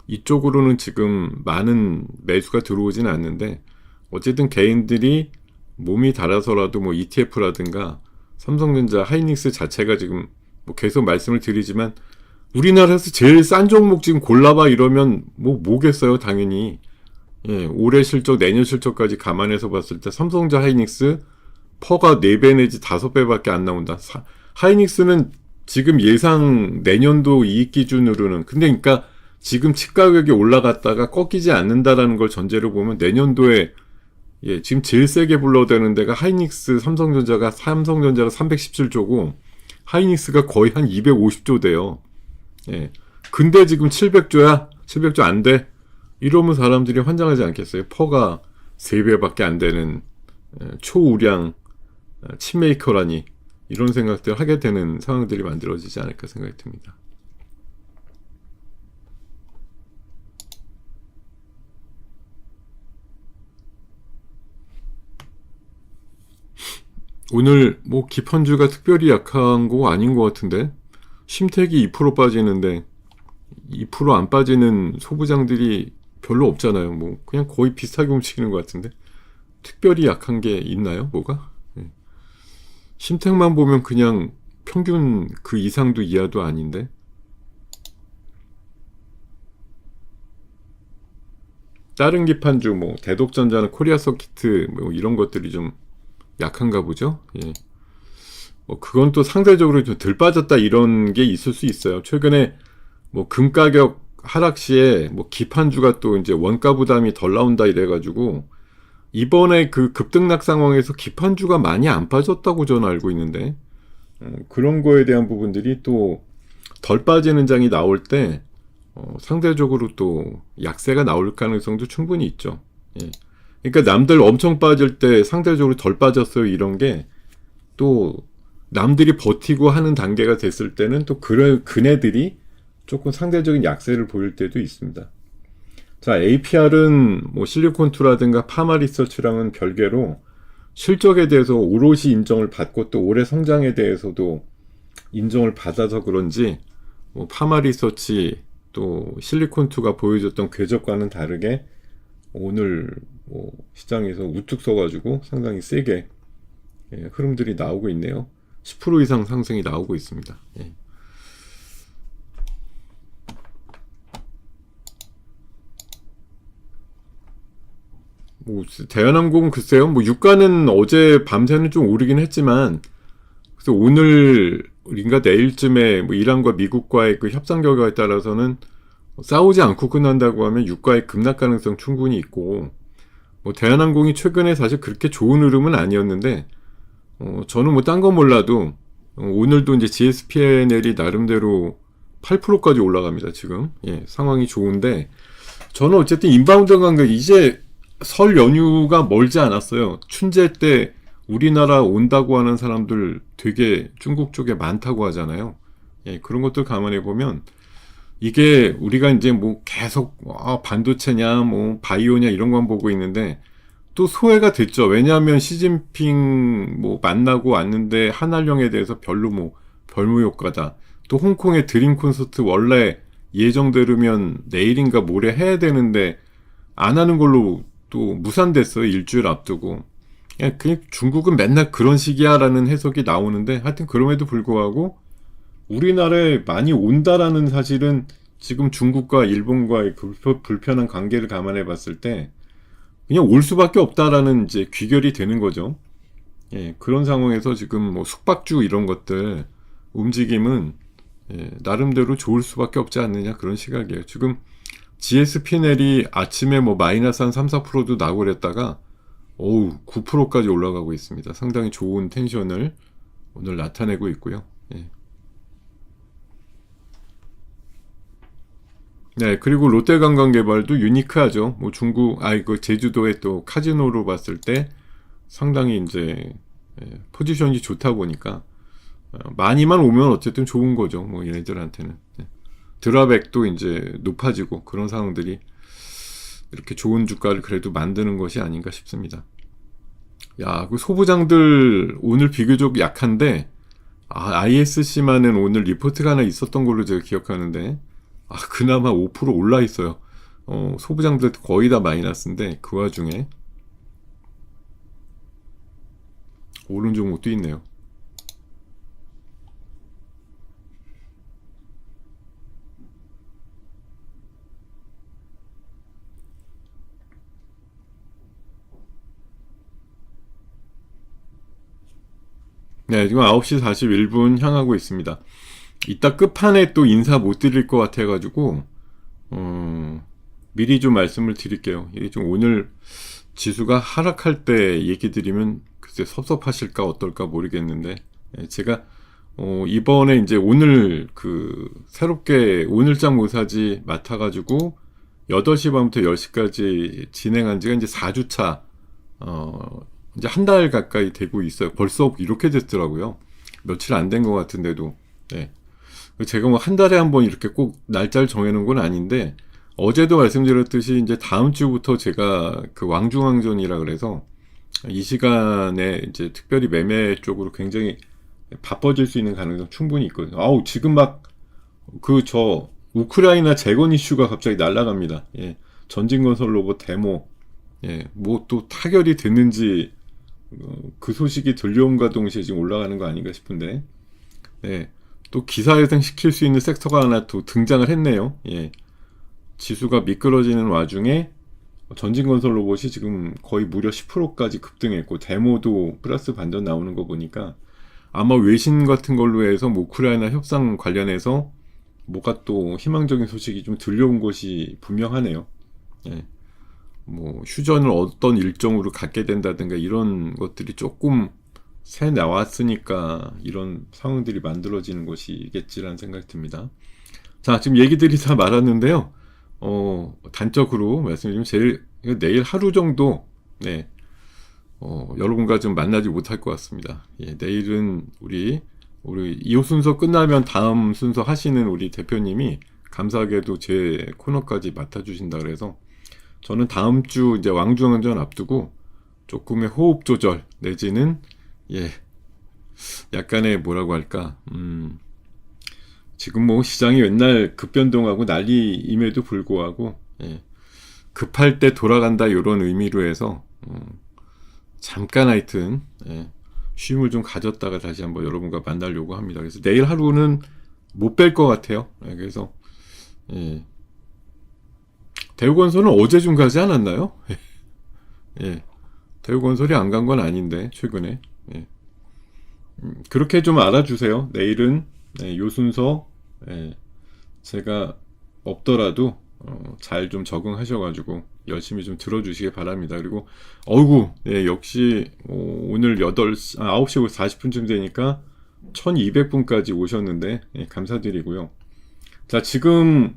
이쪽으로는 지금 많은 매수가 들어오지는 않는데 어쨌든 개인들이 몸이 달아서라도 뭐 ETF라든가 삼성전자 하이닉스 자체가 지금 뭐 계속 말씀을 드리지만 우리나라에서 제일 싼 종목 지금 골라봐 이러면 뭐겠어요 당연히. 예, 올해 실적 내년 실적까지 감안해서 봤을 때 삼성전자 하이닉스 퍼가 4배 내지 5배밖에 안 나온다. 하이닉스는 지금 예상 내년도 이익 기준으로는 근데 그러니까 지금 칩가격이 올라갔다가 꺾이지 않는다라는 걸 전제로 보면 내년도에 지금 제일 세게 불러대는 데가 하이닉스 삼성전자가 317조고 하이닉스가 거의 한 250조 돼요. 예. 근데 지금 700조야? 700조 안 돼? 이러면 사람들이 환장하지 않겠어요? 퍼가 3배밖에 안 되는 초우량 칩메이커라니 이런 생각들 하게 되는 상황들이 만들어지지 않을까 생각이 듭니다. 오늘 뭐 기판주가 특별히 약한 거 아닌 것 같은데 심택이 2% 빠지는데 2% 안 빠지는 소부장들이 별로 없잖아요. 뭐 그냥 거의 비슷하게 움직이는 것 같은데 특별히 약한 게 있나요? 뭐가? 심택만 보면 그냥 평균 그 이상도 이하도 아닌데 다른 기판주 뭐 대독전자나 코리아서키트 뭐 이런 것들이 좀 약한가 보죠. 예. 뭐 그건 또 상대적으로 좀 덜 빠졌다 이런 게 있을 수 있어요. 최근에 뭐 금 가격 하락 시에 뭐 기판주가 또 이제 원가 부담이 덜 나온다 이래가지고 이번에 그 급등락 상황에서 기판주가 많이 안 빠졌다고 저는 알고 있는데 그런 거에 대한 부분들이 또 덜 빠지는 장이 나올 때 상대적으로 또 약세가 나올 가능성도 충분히 있죠. 예. 그러니까 남들 엄청 빠질 때 상대적으로 덜 빠졌어요 이런 게 또 남들이 버티고 하는 단계가 됐을 때는 또 그네들이 조금 상대적인 약세를 보일 때도 있습니다. 자, APR은 뭐 실리콘투라든가 파마리서치랑은 별개로 실적에 대해서 오롯이 인정을 받고 또 올해 성장에 대해서도 인정을 받아서 그런지 뭐 파마리서치 또 실리콘투가 보여줬던 궤적과는 다르게 오늘 뭐 시장에서 우뚝 서가지고 상당히 세게 흐름들이 나오고 있네요. 10% 이상 상승이 나오고 있습니다. 예. 뭐 대한항공은 글쎄요. 뭐 유가는 어제 밤새는 좀 오르긴 했지만 그래서 오늘인가 내일쯤에 뭐 이란과 미국과의 그 협상 결과에 따라서는 싸우지 않고 끝난다고 하면 유가의 급락 가능성 충분히 있고 뭐 대한항공이 최근에 사실 그렇게 좋은 흐름은 아니었는데 저는 뭐 딴 건 몰라도 오늘도 이제 GSPNL이 나름대로 8%까지 올라갑니다. 지금 상황이 좋은데 저는 어쨌든 인바운드 관광 이제 설 연휴가 멀지 않았어요. 춘제 때 우리나라 온다고 하는 사람들 되게 중국 쪽에 많다고 하잖아요. 그런 것들 감안해 보면 이게 우리가 이제 뭐 계속 반도체냐 뭐 바이오냐 이런 건 보고 있는데 또 소외가 됐죠. 왜냐하면 시진핑 뭐 만나고 왔는데 한알령에 대해서 별로 뭐 별무 효과다. 또 홍콩의 드림 콘서트 원래 예정대로면 내일인가 모레 해야 되는데 안 하는 걸로 또 무산됐어요. 일주일 앞두고. 그냥 중국은 맨날 그런 식이야라는 해석이 나오는데 하여튼 그럼에도 불구하고 우리나라에 많이 온다라는 사실은 지금 중국과 일본과의 불편한 관계를 감안해 봤을 때 그냥 올 수밖에 없다라는 이제 귀결이 되는 거죠. 그런 상황에서 지금 뭐 숙박주 이런 것들 움직임은 나름대로 좋을 수밖에 없지 않느냐 그런 시각이에요. 지금 GSPNL이 아침에 뭐 마이너스 한 3-4%도 나고 그랬다가 9%까지 올라가고 있습니다. 상당히 좋은 텐션을 오늘 나타내고 있고요. 네, 그리고 롯데관광개발도 유니크하죠. 뭐 중국, 그 제주도에 또 카지노로 봤을 때 상당히 이제 포지션이 좋다 보니까 많이만 오면 어쨌든 좋은 거죠. 뭐 얘네들한테는. 네. 드랍액도 이제 높아지고 그런 상황들이 이렇게 좋은 주가를 그래도 만드는 것이 아닌가 싶습니다. 야, 그 소부장들 오늘 비교적 약한데, ISC만은 오늘 리포트가 하나 있었던 걸로 제가 기억하는데, 그나마 5% 올라 있어요. 소부장들 거의 다 마이너스인데, 그 와중에 오른 종목도 있네요. 네, 지금 9시 41분 향하고 있습니다. 이따 끝판에 또 인사 못 드릴 것 같아가지고, 미리 좀 말씀을 드릴게요. 이게 좀 오늘 지수가 하락할 때 얘기 드리면 글쎄 섭섭하실까 어떨까 모르겠는데, 제가, 이번에 이제 오늘 새롭게 오늘장 모사지 맡아가지고, 8시 반부터 10시까지 진행한 지가 이제 4주차, 이제 한 달 가까이 되고 있어요. 벌써 이렇게 됐더라고요. 며칠 안 된 것 같은데도. 네. 제가 뭐 한 달에 한 번 이렇게 꼭 날짜를 정해놓은 건 아닌데, 어제도 말씀드렸듯이 이제 다음 주부터 제가 그 왕중왕전이라 그래서 이 시간에 이제 특별히 매매 쪽으로 굉장히 바빠질 수 있는 가능성 충분히 있거든요. 지금 막 우크라이나 재건 이슈가 갑자기 날아갑니다. 예. 전진건설 로봇 데모. 예. 뭐 또 타결이 됐는지 그 소식이 들려온과 동시에 지금 올라가는 거 아닌가 싶은데, 예. 또 기사회생 시킬 수 있는 섹터가 하나 또 등장을 했네요. 예. 지수가 미끄러지는 와중에 전진건설 로봇이 지금 거의 무려 10%까지 급등했고, 데모도 플러스 반전 나오는 거 보니까 아마 외신 같은 걸로 해서 뭐 우크라이나 협상 관련해서 뭐가 또 희망적인 소식이 좀 들려온 것이 분명하네요. 예. 뭐 휴전을 어떤 일정으로 갖게 된다든가 이런 것들이 조금 새 나왔으니까 이런 상황들이 만들어지는 것이겠지라는 생각이 듭니다. 자, 지금 얘기들이 다 많았는데요. 단적으로 말씀드리면 내일 하루 정도, 네, 여러분과 좀 만나지 못할 것 같습니다. 예, 내일은 우리 이 순서 끝나면 다음 순서 하시는 우리 대표님이 감사하게도 제 코너까지 맡아주신다 그래서 저는 다음 주 이제 왕중왕전 앞두고 조금의 호흡 조절 내지는 약간의 뭐라고 할까, 지금 뭐 시장이 맨날 급변동하고 난리임에도 불구하고 급할 때 돌아간다 이런 의미로 해서 잠깐 하여튼 쉼을 좀 가졌다가 다시 한번 여러분과 만나려고 합니다. 그래서 내일 하루는 못 뵐 것 같아요. 그래서 대우건설은 어제쯤 가지 않았나요? 대우건설이 안 간 건 아닌데 최근에. 그렇게 좀 알아주세요. 내일은 요 순서 제가 없더라도 잘 좀 적응하셔가지고 열심히 좀 들어주시기 바랍니다. 그리고 역시 오늘 9시 40분쯤 되니까 1200분까지 오셨는데 감사드리고요. 자, 지금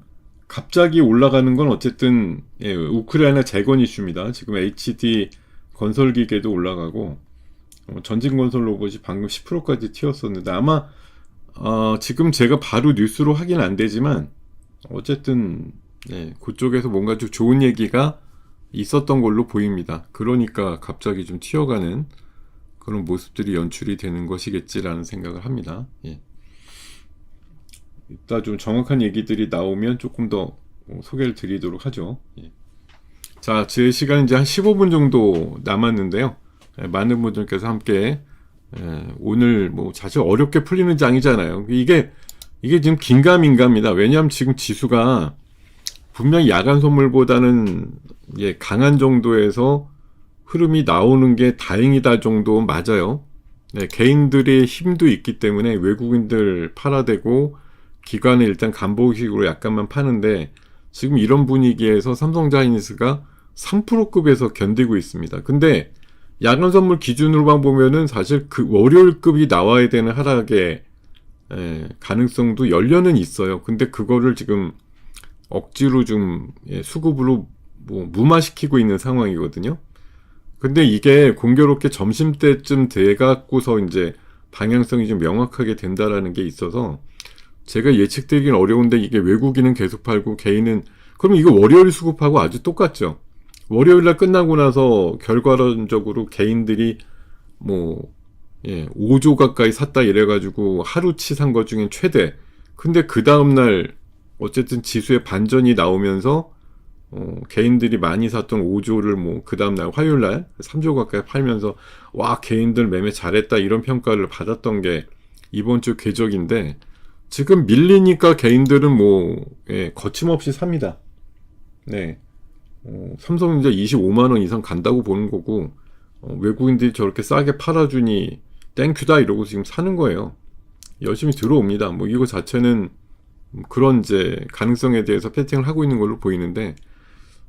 갑자기 올라가는 건 어쨌든 우크라이나 재건 이슈입니다. 지금 HD 건설기계도 올라가고 전진건설 로봇이 방금 10%까지 튀었었는데 아마 지금 제가 바로 뉴스로 확인 안 되지만 어쨌든 그쪽에서 뭔가 좀 좋은 얘기가 있었던 걸로 보입니다. 그러니까 갑자기 좀 튀어가는 그런 모습들이 연출이 되는 것이겠지라는 생각을 합니다. 이따 좀 정확한 얘기들이 나오면 조금 더 소개를 드리도록 하죠. 자, 제 시간은 이제 한 15분 정도 남았는데요. 많은 분들께서 함께 오늘 뭐 사실 어렵게 풀리는 장이잖아요. 이게 지금 긴가민가입니다. 왜냐하면 지금 지수가 분명히 야간 선물보다는 강한 정도에서 흐름이 나오는 게 다행이다 정도 맞아요. 개인들의 힘도 있기 때문에 외국인들 팔아대고 기관에 일단 간보식으로 약간만 파는데 지금 이런 분위기에서 삼성자이언츠가 3%급에서 견디고 있습니다. 근데 야간 선물 기준으로만 보면은 사실 그 월요일급이 나와야 되는 하락의 가능성도 열려는 있어요. 근데 그거를 지금 억지로 좀 수급으로 뭐 무마시키고 있는 상황이거든요. 근데 이게 공교롭게 점심때쯤 돼갖고서 이제 방향성이 좀 명확하게 된다라는 게 있어서 제가 예측되기는 어려운데 이게 외국인은 계속 팔고 개인은 그럼 이거 월요일 수급하고 아주 똑같죠. 월요일날 끝나고 나서 결과론적으로 개인들이 뭐 5조 가까이 샀다 이래가지고 하루치 산 것 중엔 최대. 근데 그 다음날 어쨌든 지수의 반전이 나오면서 개인들이 많이 샀던 5조를 뭐 그 다음날 화요일날 3조 가까이 팔면서 와 개인들 매매 잘했다 이런 평가를 받았던 게 이번 주 궤적인데 지금 밀리니까 개인들은 뭐 거침없이 삽니다. 네. 삼성전자 25만원 이상 간다고 보는 거고 외국인들이 저렇게 싸게 팔아주니 땡큐다 이러고 지금 사는 거예요. 열심히 들어옵니다. 뭐 이거 자체는 그런 이제 가능성에 대해서 패팅을 하고 있는 걸로 보이는데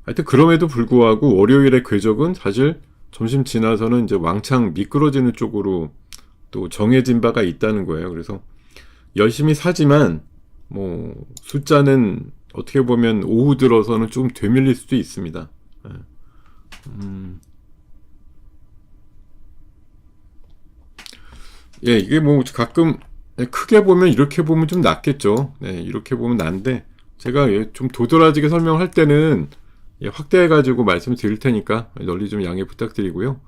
하여튼 그럼에도 불구하고 월요일의 궤적은 사실 점심 지나서는 이제 왕창 미끄러지는 쪽으로 또 정해진 바가 있다는 거예요. 그래서 열심히 사지만 뭐 숫자는 어떻게 보면 오후 들어서는 좀 되밀릴 수도 있습니다. 이게 뭐 가끔 크게 보면 이렇게 보면 좀 낫겠죠. 네, 이렇게 보면 난데 제가 좀 도드라지게 설명할 때는 확대해가지고 말씀을 드릴 테니까 널리 좀 양해 부탁드리고요.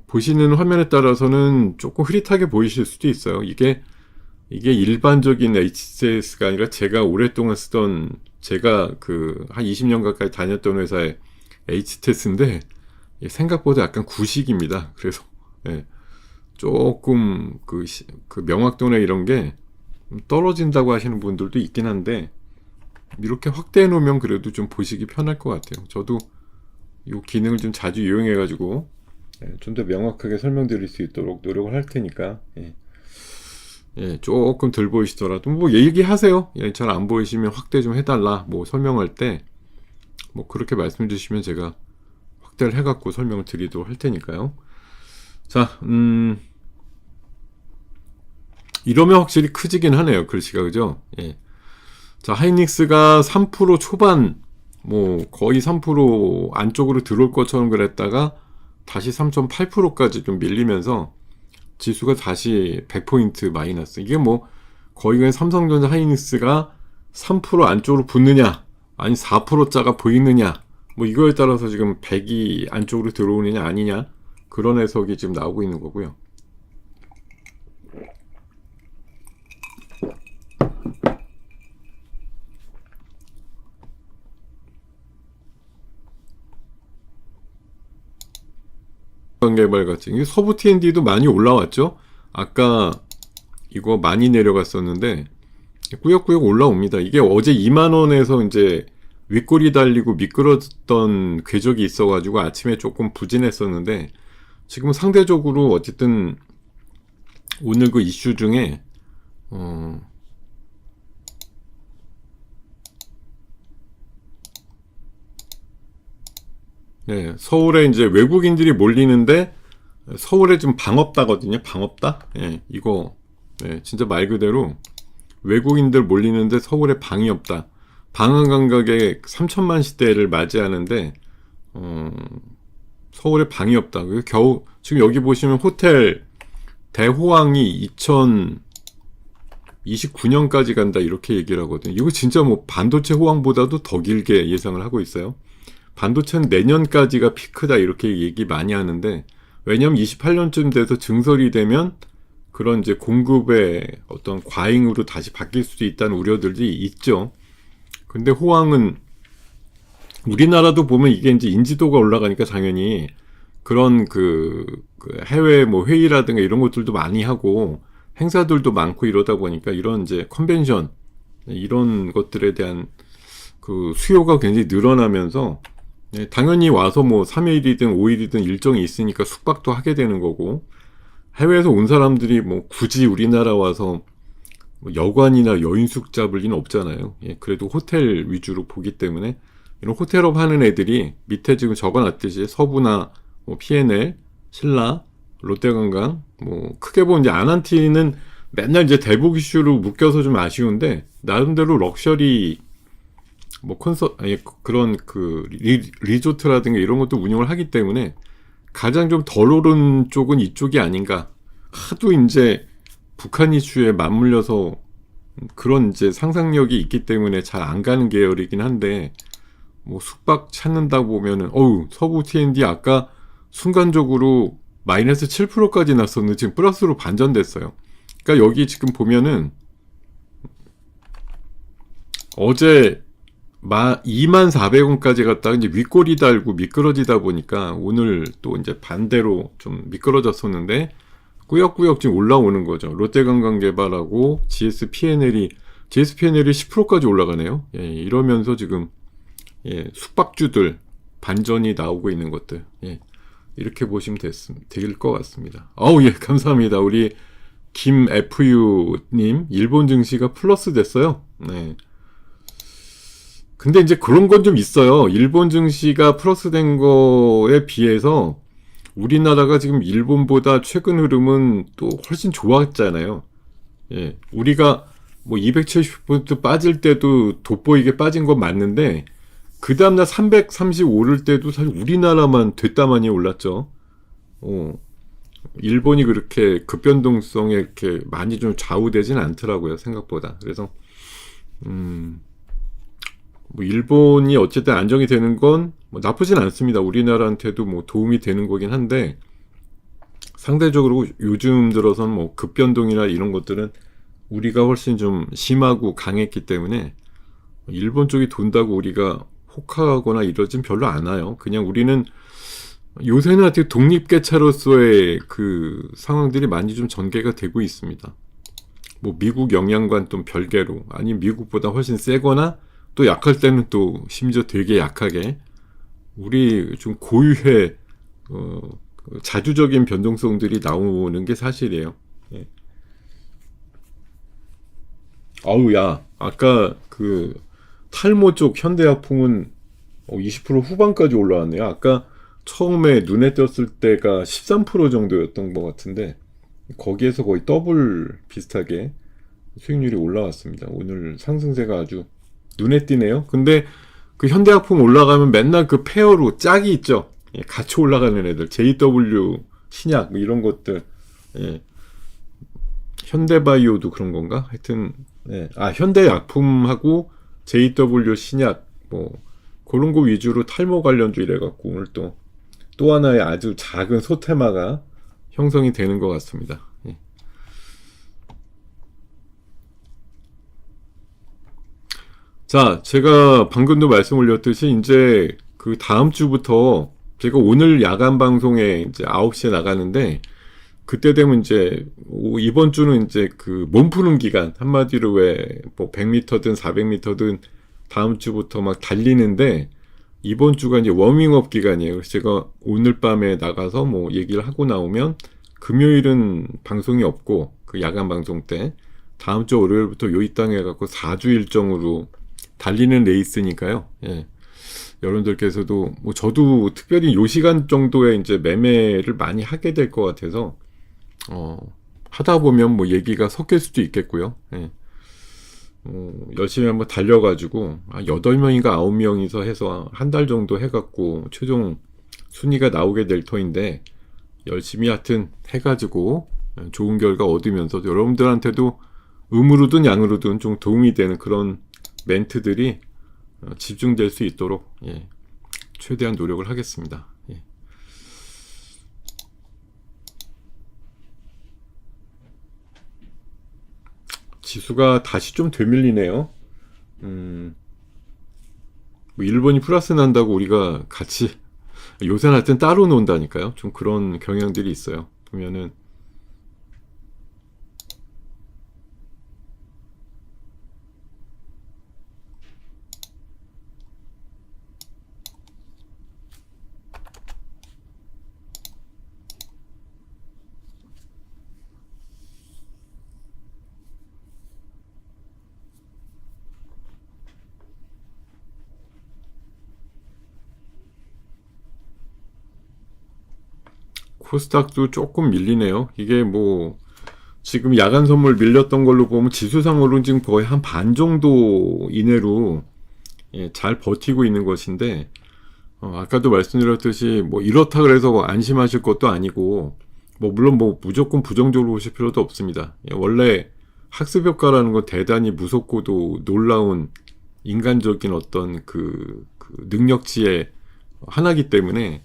보시는 화면에 따라서는 조금 흐릿하게 보이실 수도 있어요. 이게 일반적인 HCS가 아니라 제가 오랫동안 쓰던 제가 그 한 20년 가까이 다녔던 회사의 HTS인데 생각보다 약간 구식입니다. 그래서 조금 그 명확도나 이런 게 떨어진다고 하시는 분들도 있긴 한데 이렇게 확대해 놓으면 그래도 좀 보시기 편할 것 같아요. 저도 이 기능을 좀 자주 이용해 가지고 좀 더 명확하게 설명드릴 수 있도록 노력을 할 테니까 조금 덜 보이시더라도 뭐 얘기하세요. 잘 안 보이시면 확대 좀 해달라 뭐 설명할 때 뭐 그렇게 말씀 주시면 제가 확대를 해갖고 설명을 드리도록 할 테니까요. 자, 이러면 확실히 크지긴 하네요. 글씨가 그죠? 자, 하이닉스가 3% 초반 뭐 거의 3% 안쪽으로 들어올 것처럼 그랬다가 다시 3.8%까지 좀 밀리면서 지수가 다시 100포인트 마이너스. 이게 뭐 거의 그냥 삼성전자 하이닉스가 3% 안쪽으로 붙느냐 아니 4%자가 보이느냐 뭐 이거에 따라서 지금 100이 안쪽으로 들어오느냐 아니냐 그런 해석이 지금 나오고 있는 거고요. 개발 같은 서부 T&D도 많이 올라왔죠. 아까 이거 많이 내려갔었는데 꾸역꾸역 올라옵니다. 이게 어제 2만원에서 이제 윗골이 달리고 미끄러졌던 궤적이 있어가지고 아침에 조금 부진했었는데 지금 상대적으로 어쨌든 오늘 그 이슈 중에 서울에 이제 외국인들이 몰리는데 서울에 지금 방업다거든요. 방업다? 이거 진짜 말 그대로 외국인들 몰리는데 서울에 방이 없다. 방한 감각에 3천만 시대를 맞이하는데 서울에 방이 없다. 겨우 지금 여기 보시면 호텔 대호황이 2029년까지 간다 이렇게 얘기를 하거든요. 이거 진짜 뭐 반도체 호황보다도 더 길게 예상을 하고 있어요. 반도체는 내년까지가 피크다 이렇게 얘기 많이 하는데 왜냐면 28년쯤 돼서 증설이 되면 그런 이제 공급의 어떤 과잉으로 다시 바뀔 수도 있다는 우려들이 있죠. 근데 호황은 우리나라도 보면 이게 이제 인지도가 올라가니까 당연히 그런 그 해외 뭐 회의라든가 이런 것들도 많이 하고 행사들도 많고 이러다 보니까 이런 이제 컨벤션 이런 것들에 대한 그 수요가 굉장히 늘어나면서 당연히 와서 뭐 3일이든 5일이든 일정이 있으니까 숙박도 하게 되는 거고 해외에서 온 사람들이 뭐 굳이 우리나라 와서 뭐 여관이나 여인숙 잡을 리는 없잖아요. 그래도 호텔 위주로 보기 때문에 이런 호텔업 하는 애들이 밑에 지금 적어놨듯이 서부나 뭐 P&L, 신라, 롯데관광 뭐 크게 보면 이제 아난티는 맨날 이제 대북 이슈로 묶여서 좀 아쉬운데 나름대로 럭셔리 뭐 아니 그런 그 리조트라든가 이런 것도 운영을 하기 때문에 가장 좀 덜 오른 쪽은 이쪽이 아닌가. 하도 이제 북한 이슈에 맞물려서 그런 이제 상상력이 있기 때문에 잘 안 가는 계열이긴 한데, 뭐 숙박 찾는다고 보면은 서부 T&D 아까 순간적으로 마이너스 7%까지 났었는데 지금 플러스로 반전됐어요. 그러니까 여기 지금 보면은 어제 24,400원까지 갔다가 이제 윗꼬리 달고 미끄러지다 보니까 오늘 또 이제 반대로 좀 미끄러졌었는데 꾸역꾸역 지금 올라오는 거죠. 롯데관광개발하고 GSP&L이 10%까지 올라가네요. 예, 이러면서 지금 숙박주들 반전이 나오고 있는 것들, 이렇게 보시면 될 것 같습니다. 예, 감사합니다. 우리 김FU님, 일본 증시가 플러스 됐어요. 네. 근데 이제 그런 건 좀 있어요. 일본 증시가 플러스 된 거에 비해서 우리나라가 지금 일본보다 최근 흐름은 또 훨씬 좋았잖아요. 예. 우리가 뭐 270포인트 빠질 때도 돋보이게 빠진 건 맞는데, 그 다음날 330 오를 때도 사실 우리나라만 됐다마니 올랐죠. 일본이 그렇게 급변동성에 이렇게 많이 좀 좌우되진 않더라고요, 생각보다. 그래서, 뭐 일본이 어쨌든 안정이 되는 건 뭐 나쁘진 않습니다. 우리나라한테도 뭐 도움이 되는 거긴 한데, 상대적으로 요즘 들어서는 뭐 급변동이나 이런 것들은 우리가 훨씬 좀 심하고 강했기 때문에 일본 쪽이 돈다고 우리가 혹하거나 이러진 별로 않아요. 그냥 우리는 요새는 아직 독립개차로서의 그 상황들이 많이 좀 전개가 되고 있습니다. 뭐 미국 영향과는 좀 별개로, 아니 미국보다 훨씬 세거나 또 약할 때는 또 심지어 되게 약하게 우리 좀 고유의 자주적인 변동성들이 나오는 게 사실이에요. 예. 야, 아까 그 탈모 쪽 현대약품은 20% 후반까지 올라왔네요. 아까 처음에 눈에 띄었을 때가 13% 정도였던 것 같은데 거기에서 거의 더블 비슷하게 수익률이 올라왔습니다. 오늘 상승세가 아주 눈에 띄네요. 근데 그 현대약품 올라가면 맨날 그 페어로 짝이 있죠. 같이 올라가는 애들, JW 신약 뭐 이런 것들. 현대바이오도 그런 건가? 하여튼 현대약품하고 JW 신약 뭐 그런 거 위주로 탈모 관련주 이래갖고 오늘 또 하나의 아주 작은 소테마가 형성이 되는 것 같습니다. 자, 제가 방금도 말씀 올렸듯이 이제 그 다음 주부터 제가 오늘 야간 방송에 이제 9시에 나가는데, 그때 되면 이제 이번 주는 이제 그 몸 푸는 기간, 한마디로 왜 뭐 100m든 400m든 다음 주부터 막 달리는데, 이번 주가 이제 워밍업 기간이에요. 그래서 제가 오늘 밤에 나가서 뭐 얘기를 하고 나오면 금요일은 방송이 없고, 그 야간 방송 때 다음 주 월요일부터 요이 땅 해갖고 4주 일정으로 달리는 레이스니까요. 여러분들께서도 뭐 저도 특별히 요 시간 정도에 이제 매매를 많이 하게 될 것 같아서 하다 보면 뭐 얘기가 섞일 수도 있겠고요. 열심히 한번 달려가지고 8명인가 9명이서 해서 한 달 정도 해갖고 최종 순위가 나오게 될 터인데, 열심히 하여튼 해가지고 좋은 결과 얻으면서 여러분들한테도 음으로든 양으로든 좀 도움이 되는 그런 멘트들이 집중될 수 있도록 최대한 노력을 하겠습니다. 지수가 다시 좀 되밀리네요. 뭐 일본이 플러스 난다고 우리가 같이 요새는 하여튼 따로 논다니까요. 좀 그런 경향들이 있어요. 보면은 코스닥도 조금 밀리네요. 이게 뭐 지금 야간 선물 밀렸던 걸로 보면 지수상으로는 지금 거의 한 반 정도 이내로 잘 버티고 있는 것인데, 아까도 말씀드렸듯이 뭐 이렇다 그래서 뭐 안심하실 것도 아니고, 뭐 물론 뭐 무조건 부정적으로 보실 필요도 없습니다. 원래 학습 효과라는 건 대단히 무섭고도 놀라운 인간적인 어떤 그 능력치의 하나이기 때문에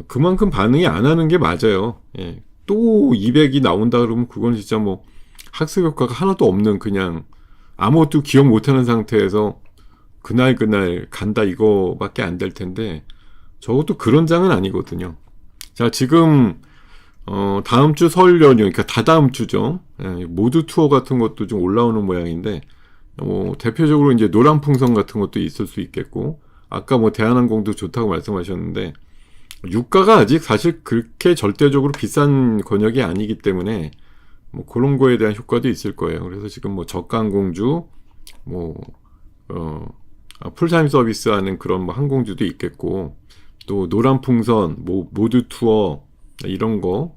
그만큼 반응이 안 하는 게 맞아요. 또 200이 나온다 그러면 그건 진짜 뭐 학습 효과가 하나도 없는, 그냥 아무것도 기억 못하는 상태에서 그날 간다 이거밖에 안 될 텐데, 저것도 그런 장은 아니거든요. 자, 지금 다음 주 설 연휴, 그러니까 다다음 주죠. 모두 투어 같은 것도 좀 올라오는 모양인데, 대표적으로 이제 노란풍선 같은 것도 있을 수 있겠고, 아까 뭐 대한항공도 좋다고 말씀하셨는데, 유가가 아직 사실 그렇게 절대적으로 비싼 권역이 아니기 때문에 뭐 그런 거에 대한 효과도 있을 거예요. 그래서 지금 뭐 저가항공주, 뭐 풀타임 서비스하는 그런 뭐 항공주도 있겠고, 또 노란풍선, 뭐 모두 투어 이런 거,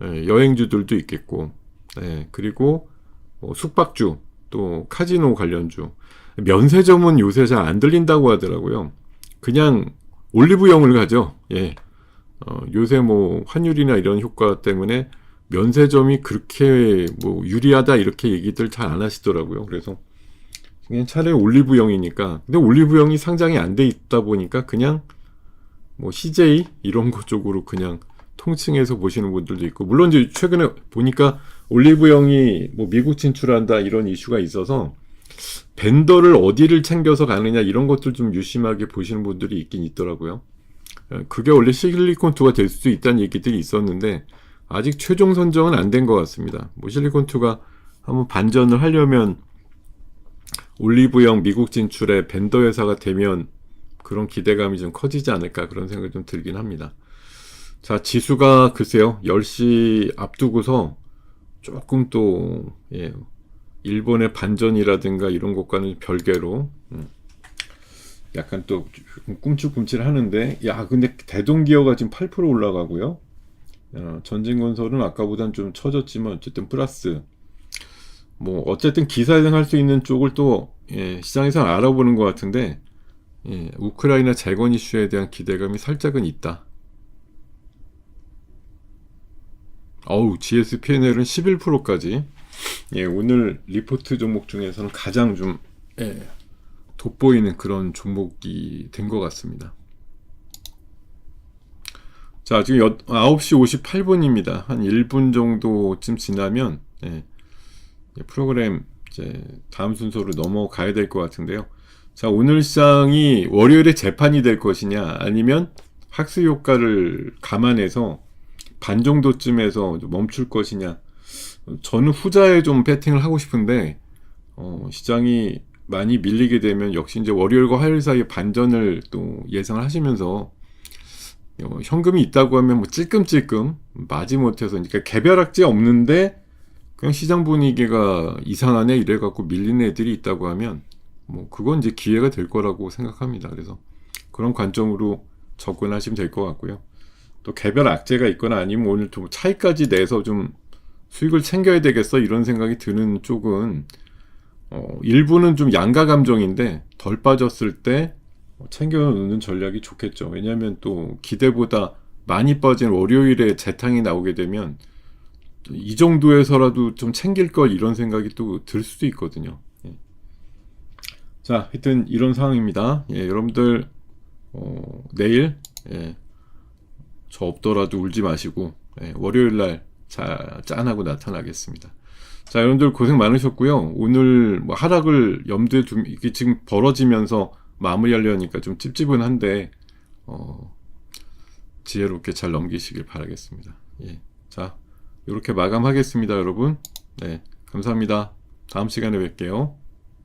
여행주들도 있겠고, 그리고 숙박주, 또 카지노 관련주, 면세점은 요새 잘 안 들린다고 하더라고요. 그냥 올리브영을 가죠. 요새 뭐 환율이나 이런 효과 때문에 면세점이 그렇게 뭐 유리하다 이렇게 얘기들 잘 안 하시더라고요. 그래서 그냥 차라리 올리브영이니까. 근데 올리브영이 상장이 안 돼 있다 보니까 그냥 뭐 CJ 이런 거 쪽으로 그냥 통칭해서 보시는 분들도 있고, 물론 이제 최근에 보니까 올리브영이 뭐 미국 진출한다 이런 이슈가 있어서 벤더를 어디를 챙겨서 가느냐 이런 것들 좀 유심하게 보시는 분들이 있긴 있더라고요. 그게 원래 실리콘2가 될 수도 있다는 얘기들이 있었는데 아직 최종 선정은 안 된 것 같습니다. 뭐 실리콘2가 한번 반전을 하려면 올리브영 미국 진출에 벤더 회사가 되면 그런 기대감이 좀 커지지 않을까, 그런 생각이 좀 들긴 합니다. 자, 지수가 글쎄요 10시 앞두고서 조금 또 일본의 반전이라든가 이런 것과는 별개로 약간 또 꿈찔꿈찔 하는데, 근데 대동기어가 지금 8% 올라가고요. 전진건설은 아까보단 좀 처졌지만 어쨌든 플러스. 뭐 어쨌든 기사회생할 수 있는 쪽을 또 시장에서 알아보는 것 같은데, 우크라이나 재건 이슈에 대한 기대감이 살짝은 있다. GS P&L은 11%까지. 오늘 리포트 종목 중에서는 가장 좀 돋보이는 그런 종목이 된 것 같습니다. 자, 지금 9시 58분입니다. 한 1분 정도쯤 지나면 프로그램 이제 다음 순서로 넘어가야 될 것 같은데요. 자, 오늘 시장이 월요일에 재판이 될 것이냐, 아니면 학습 효과를 감안해서 반 정도쯤에서 멈출 것이냐. 저는 후자에 좀 배팅을 하고 싶은데, 시장이 많이 밀리게 되면 역시 이제 월요일과 화요일 사이에 반전을 또 예상을 하시면서, 현금이 있다고 하면 뭐 찔끔찔끔 마지못해서, 그러니까 개별악재 없는데 그냥 시장 분위기가 이상하네 이래갖고 밀리는 애들이 있다고 하면 뭐 그건 이제 기회가 될 거라고 생각합니다. 그래서 그런 관점으로 접근하시면 될 것 같고요. 또 개별 악재가 있거나 아니면 오늘 좀 차이까지 내서 좀 수익을 챙겨야 되겠어 이런 생각이 드는 쪽은 일부는 좀 양가 감정인데 덜 빠졌을 때 챙겨 놓는 전략이 좋겠죠. 왜냐하면 또 기대보다 많이 빠진 월요일에 재탕이 나오게 되면 이 정도에서라도 좀 챙길 걸 이런 생각이 또 들 수도 있거든요. 자, 하여튼 이런 상황입니다. 여러분들 내일 저 없더라도 울지 마시고 월요일날 짠하고 나타나겠습니다. 자, 여러분들 고생 많으셨고요. 오늘 뭐 하락을 염두에 두면 이게 지금 벌어지면서 마무리하려니까 좀 찝찝은한데 지혜롭게 잘 넘기시길 바라겠습니다. 자, 이렇게 마감하겠습니다, 여러분. 감사합니다. 다음 시간에 뵐게요.